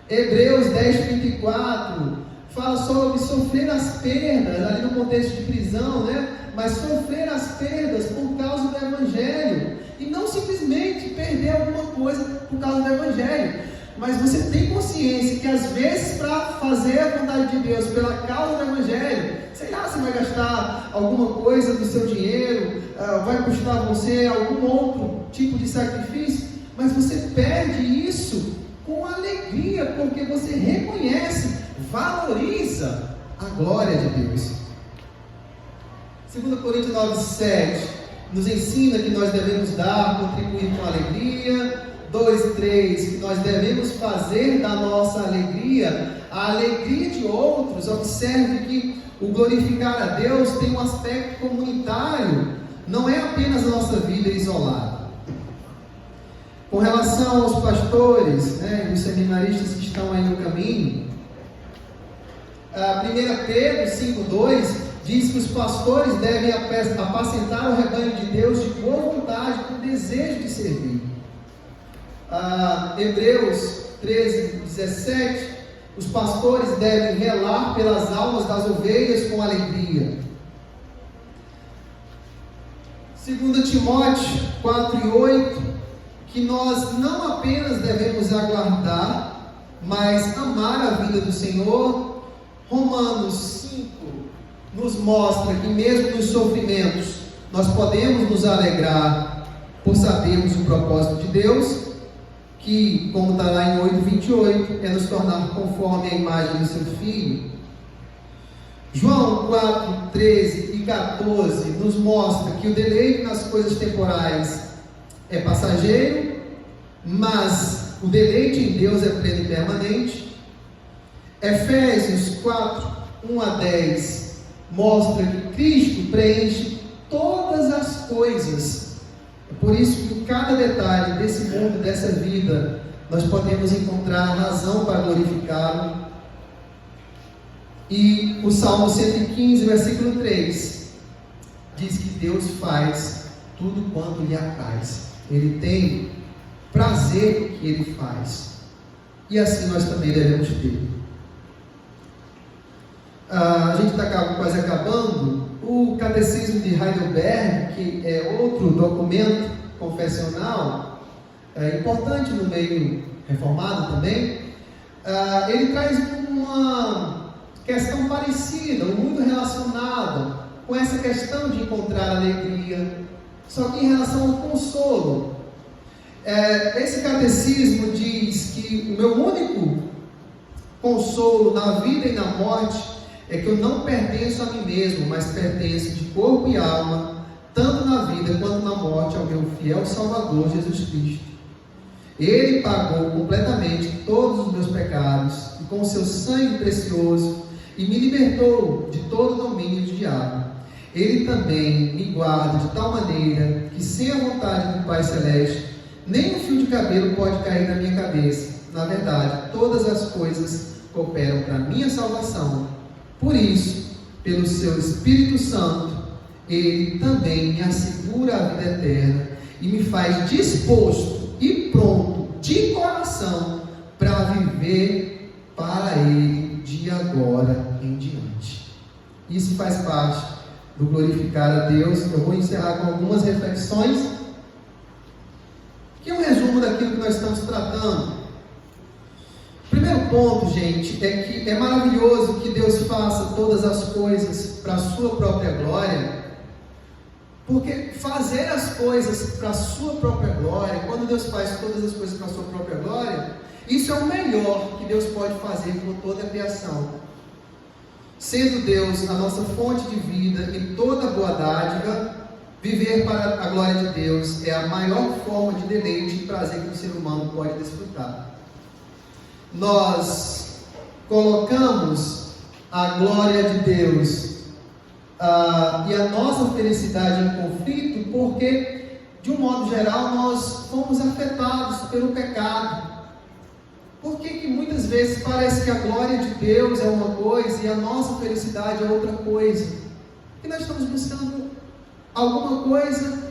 Hebreus 10:34 fala sobre sofrer as perdas, ali no contexto de prisão, né? Mas sofrer as perdas por causa do Evangelho. E não simplesmente perder alguma coisa por causa do Evangelho. Mas você tem consciência que às vezes, para fazer a vontade de Deus pela causa do Evangelho, sei lá, você vai gastar alguma coisa do seu dinheiro, vai custar você algum outro tipo de sacrifício, mas você perde isso com alegria, porque você reconhece, valoriza a glória de Deus. 2 Coríntios 9:7 nos ensina que nós devemos dar, contribuir com alegria. 2:3 que nós devemos fazer da nossa alegria a alegria de outros. Observe que o glorificar a Deus tem um aspecto comunitário, não é apenas a nossa vida isolada. Com relação aos pastores, né, os seminaristas que estão aí no caminho, 1 Pedro 5:2 diz que os pastores devem apacentar o rebanho de Deus de boa vontade, com desejo de servir. Hebreus 13:17 os pastores devem velar pelas almas das ovelhas com alegria. 2 Timóteo 4:8 que nós não apenas devemos aguardar, mas amar a vida do Senhor. Romanos 5 nos mostra que mesmo nos sofrimentos nós podemos nos alegrar por sabermos o propósito de Deus, que, como está lá em 8:28, é nos tornar conforme a imagem do seu Filho. João 4:13 e 14 nos mostra que o deleite nas coisas temporais é passageiro, mas o deleite em Deus é pleno e permanente. Efésios 4:1-10 mostra que Cristo preenche todas as coisas. É por isso que em cada detalhe desse mundo, dessa vida, nós podemos encontrar razão para glorificá-lo. E o Salmo 115, versículo 3 diz que Deus faz tudo quanto lhe apraz. Ele tem prazer no que Ele faz, e assim nós também devemos ter. A gente está quase acabando. O Catecismo de Heidelberg, que é outro documento confessional, importante no meio reformado também, ele traz uma questão parecida, muito relacionada com essa questão de encontrar alegria, só que em relação ao consolo. Esse catecismo diz que o meu único consolo na vida e na morte é que eu não pertenço a mim mesmo, mas pertenço de corpo e alma, tanto na vida quanto na morte, ao meu fiel Salvador Jesus Cristo. Ele pagou completamente todos os meus pecados, e com o seu sangue precioso, e me libertou de todo o domínio do diabo. Ele também me guarda de tal maneira que, sem a vontade do Pai Celeste, nem um fio de cabelo pode cair na minha cabeça. Na verdade, todas as coisas cooperam para a minha salvação. Por isso, pelo seu Espírito Santo, Ele também me assegura a vida eterna e me faz disposto e pronto, de coração, para viver para Ele de agora em diante. Isso faz parte do glorificar a Deus. Eu vou encerrar com algumas reflexões, que é um resumo daquilo que nós estamos tratando. Primeiro ponto, gente, é que é maravilhoso que Deus faça todas as coisas para a sua própria glória, porque fazer as coisas para a sua própria glória, quando Deus faz todas as coisas para a sua própria glória, isso é o melhor que Deus pode fazer por toda a criação. Sendo Deus a nossa fonte de vida e toda boa dádiva, viver para a glória de Deus é a maior forma de deleite e prazer que o ser humano pode desfrutar. Nós colocamos a glória de Deus e a nossa felicidade em conflito, porque, de um modo geral, nós fomos afetados pelo pecado. Por que muitas muitas vezes parece que a glória de Deus é uma coisa e a nossa felicidade é outra coisa. E nós estamos buscando alguma coisa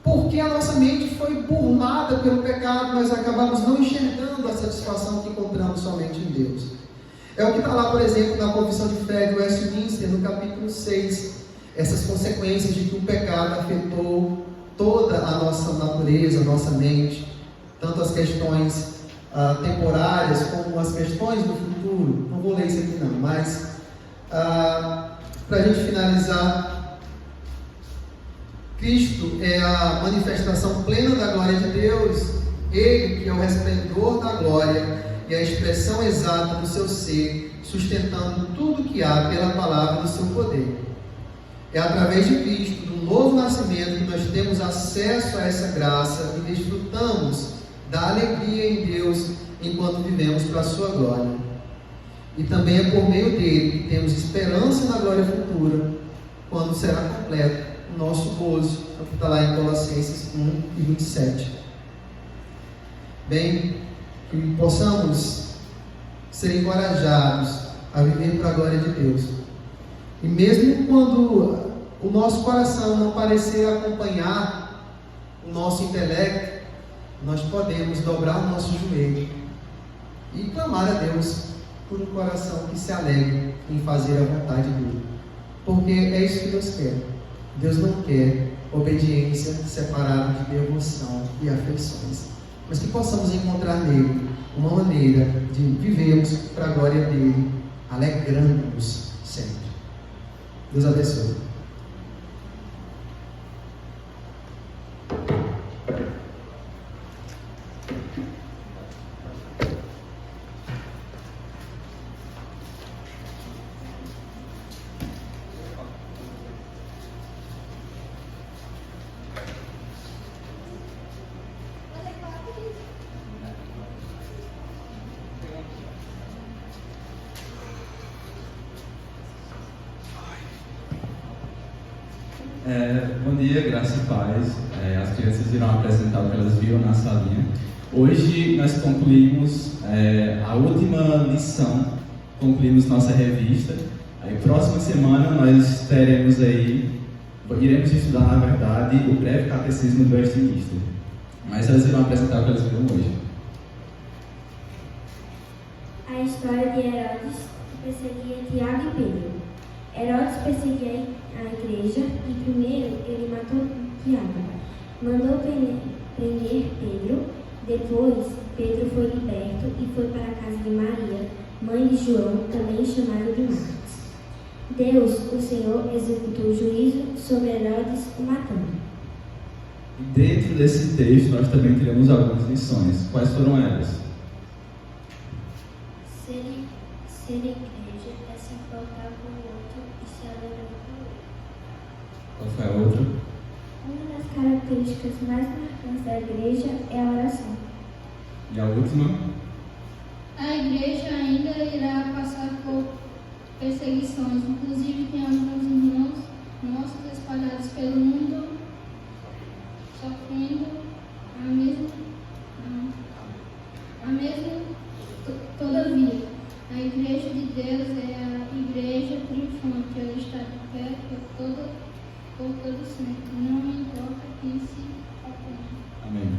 porque a nossa mente foi burlada pelo pecado, nós acabamos não enxergando a satisfação que encontramos somente em Deus. É o que está lá, por exemplo, na Confissão de Fé de Westminster, no capítulo 6, essas consequências de que o pecado afetou toda a nossa natureza, a nossa mente, tanto as questões temporárias como as questões do futuro. Não vou ler isso aqui não, mas para a gente finalizar, Cristo é a manifestação plena da glória de Deus, Ele que é o resplendor da glória e a expressão exata do seu ser, sustentando tudo que há pela palavra do seu poder. É através de Cristo, do novo nascimento, que nós temos acesso a essa graça e desfrutamos da alegria em Deus enquanto vivemos para a sua glória. E também é por meio dele que temos esperança na glória futura, quando será completo o nosso gozo, é o que está lá em Colossenses 1 e 27. Bem, que possamos ser encorajados a viver para a glória de Deus. E mesmo quando o nosso coração não parecer acompanhar o nosso intelecto, nós podemos dobrar o nosso joelho e clamar a Deus por um coração que se alegre em fazer a vontade dele. Porque é isso que Deus quer. Deus não quer obediência separada de devoção e afeições, mas que possamos encontrar nele uma maneira de vivermos para a glória dele, alegrando-nos sempre. Deus abençoe. Bom dia, graça e paz. As crianças irão apresentar o que elas viram na salinha. Hoje nós concluímos a última lição, concluímos nossa revista. Aí, próxima semana nós iremos estudar, na verdade, o breve catecismo do Westminster. Mas elas irão apresentar o que elas viram hoje. A história de Herodes, que perseguia Tiago e Pedro. Herodes perseguia a igreja e primeiro ele matou Tiago. Mandou prender Pedro. Depois, Pedro foi liberto e foi para a casa de Maria, mãe de João, também chamado de Marcos. Deus, o Senhor, executou o juízo sobre Herodes, o matando. Dentro desse texto, nós também tiramos algumas lições. Quais foram elas? Ser igreja é se importar com o outro e se alegrar com o outro. Qual foi a outra? Uma das características mais marcantes da igreja é a oração. E a última? A igreja ainda irá passar por perseguições, inclusive tem alguns irmãos nossos espalhados pelo mundo sofrendo todavia. A igreja de Deus é a igreja triunfante, ela está de pé por todo sempre, não importa quem se opõe. Amém.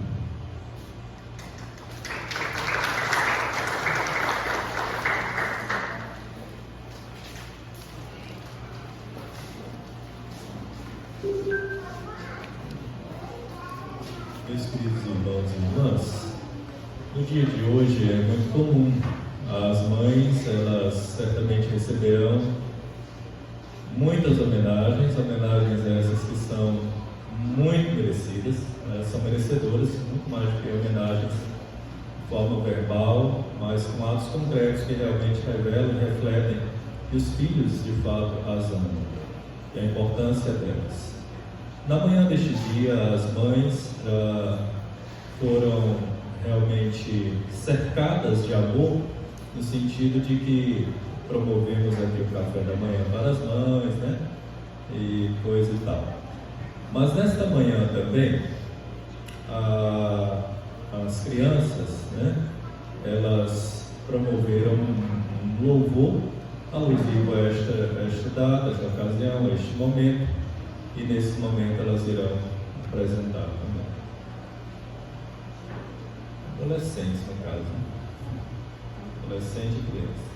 Meus queridos irmãos e irmãs, no dia de hoje é muito comum as mães, elas certamente receberão muitas homenagens essas que são muito merecidas, elas são merecedoras, muito mais do que homenagens de forma verbal, mas com atos concretos que realmente revelam e refletem que os filhos de fato as amam e a importância delas. Na manhã deste dia, as mães foram realmente cercadas de amor, no sentido de que promovemos aqui o café da manhã para as mães, né? E coisa e tal. Mas nesta manhã também, as crianças, né? Elas promoveram um louvor alusivo a esta data, esta ocasião, a este momento, e nesse momento elas irão apresentar também. Adolescentes, no caso, né? Adolescente e criança.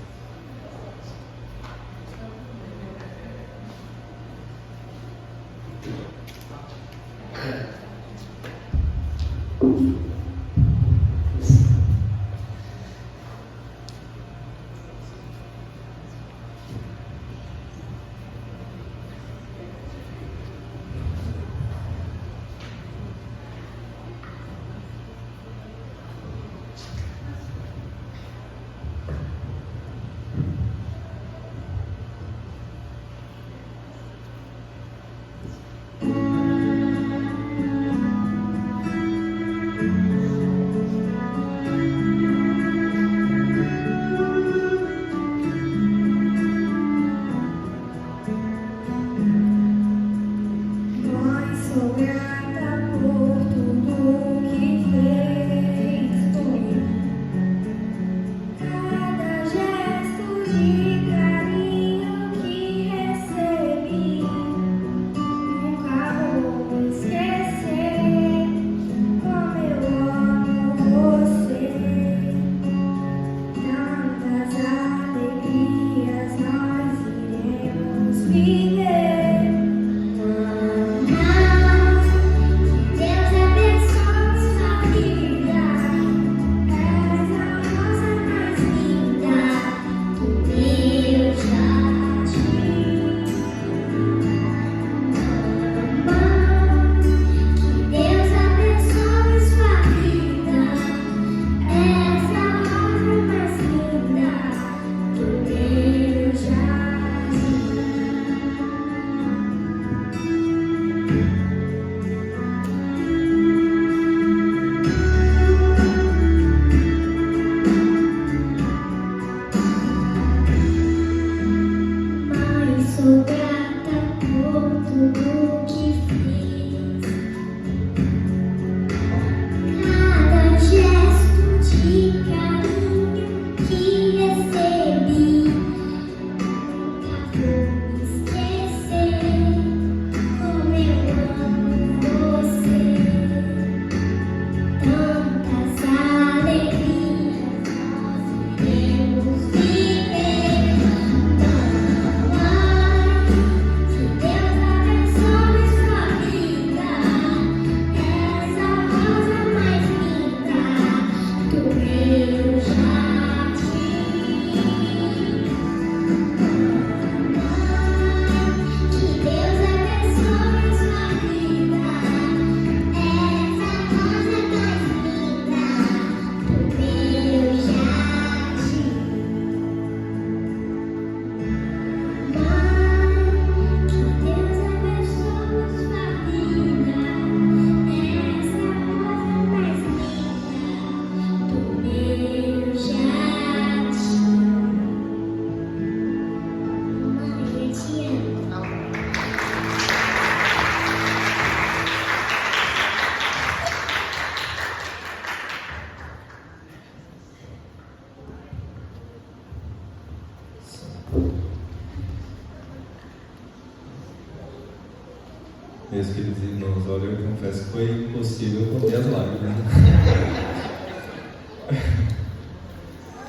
Meus queridos irmãos, olha, eu confesso que foi impossível conter as lágrimas.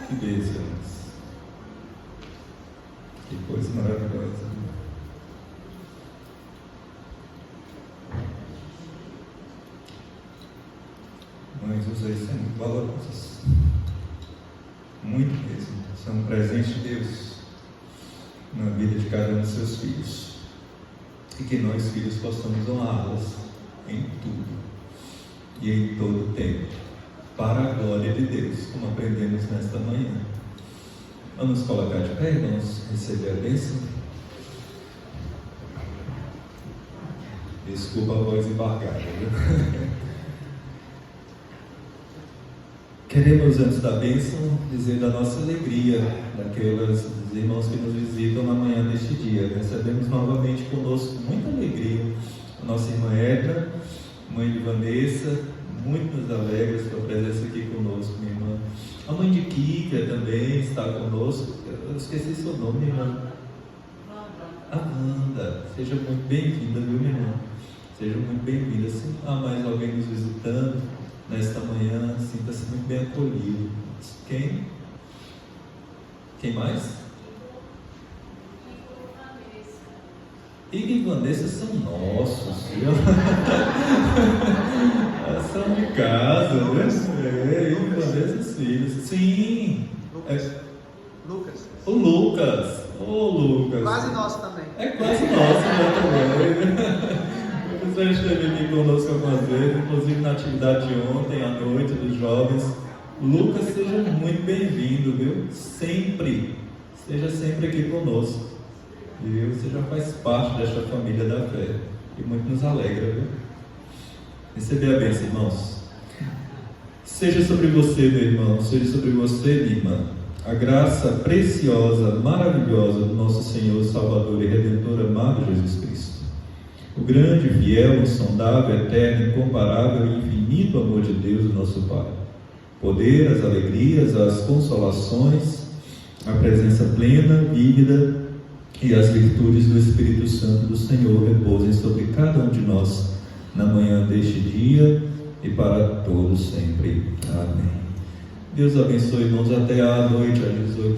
Que bênção. Que coisa maravilhosa. Mães, vocês são muito valorosas. Muito mesmo. São um presente de Deus na vida de cada um dos seus filhos. E que nós, filhos, possamos honrá-las em tudo e em todo tempo, para a glória de Deus, como aprendemos nesta manhã. Vamos colocar de pé, vamos receber a bênção. Desculpa a voz embargada, viu? Queremos, antes da bênção, dizer da nossa alegria, daqueles irmãos que nos visitam na manhã deste dia. Recebemos novamente conosco muita alegria a nossa irmã Edra, mãe de Vanessa, Muito nos alegra sua presença aqui conosco, minha irmã. A mãe de Kíkia também está conosco. Eu esqueci seu nome, minha irmã. Amanda. Seja muito bem-vinda, viu, minha irmã? Seja muito bem-vinda. Se há mais alguém nos visitando nesta manhã, sinta-se muito bem acolhido. Quem mais? Igor e Vanessa são nossos, viu? Elas são de casa, né? Igor e Vanessa, filhos. Sim. Lucas. O Lucas. Ô, Lucas. Quase nosso também. É quase nosso, né, também. O professor esteve aqui conosco algumas vezes, inclusive na atividade de ontem à noite dos jovens. Lucas, seja muito bem-vindo, viu? Sempre. Seja sempre aqui conosco. E você já faz parte desta família da fé. E muito nos alegra, viu? Receber a bênção, irmãos. Seja sobre você, meu irmão, seja sobre você, minha irmã, a graça preciosa, maravilhosa do nosso Senhor, Salvador e Redentor amado Jesus Cristo. O grande, fiel, insondável, eterno, incomparável e infinito amor de Deus, o nosso Pai. Poder, as alegrias, as consolações, a presença plena, vívida e as virtudes do Espírito Santo do Senhor repousem sobre cada um de nós na manhã deste dia e para todos sempre. Amém. Deus abençoe, irmãos, até à noite, às 18h.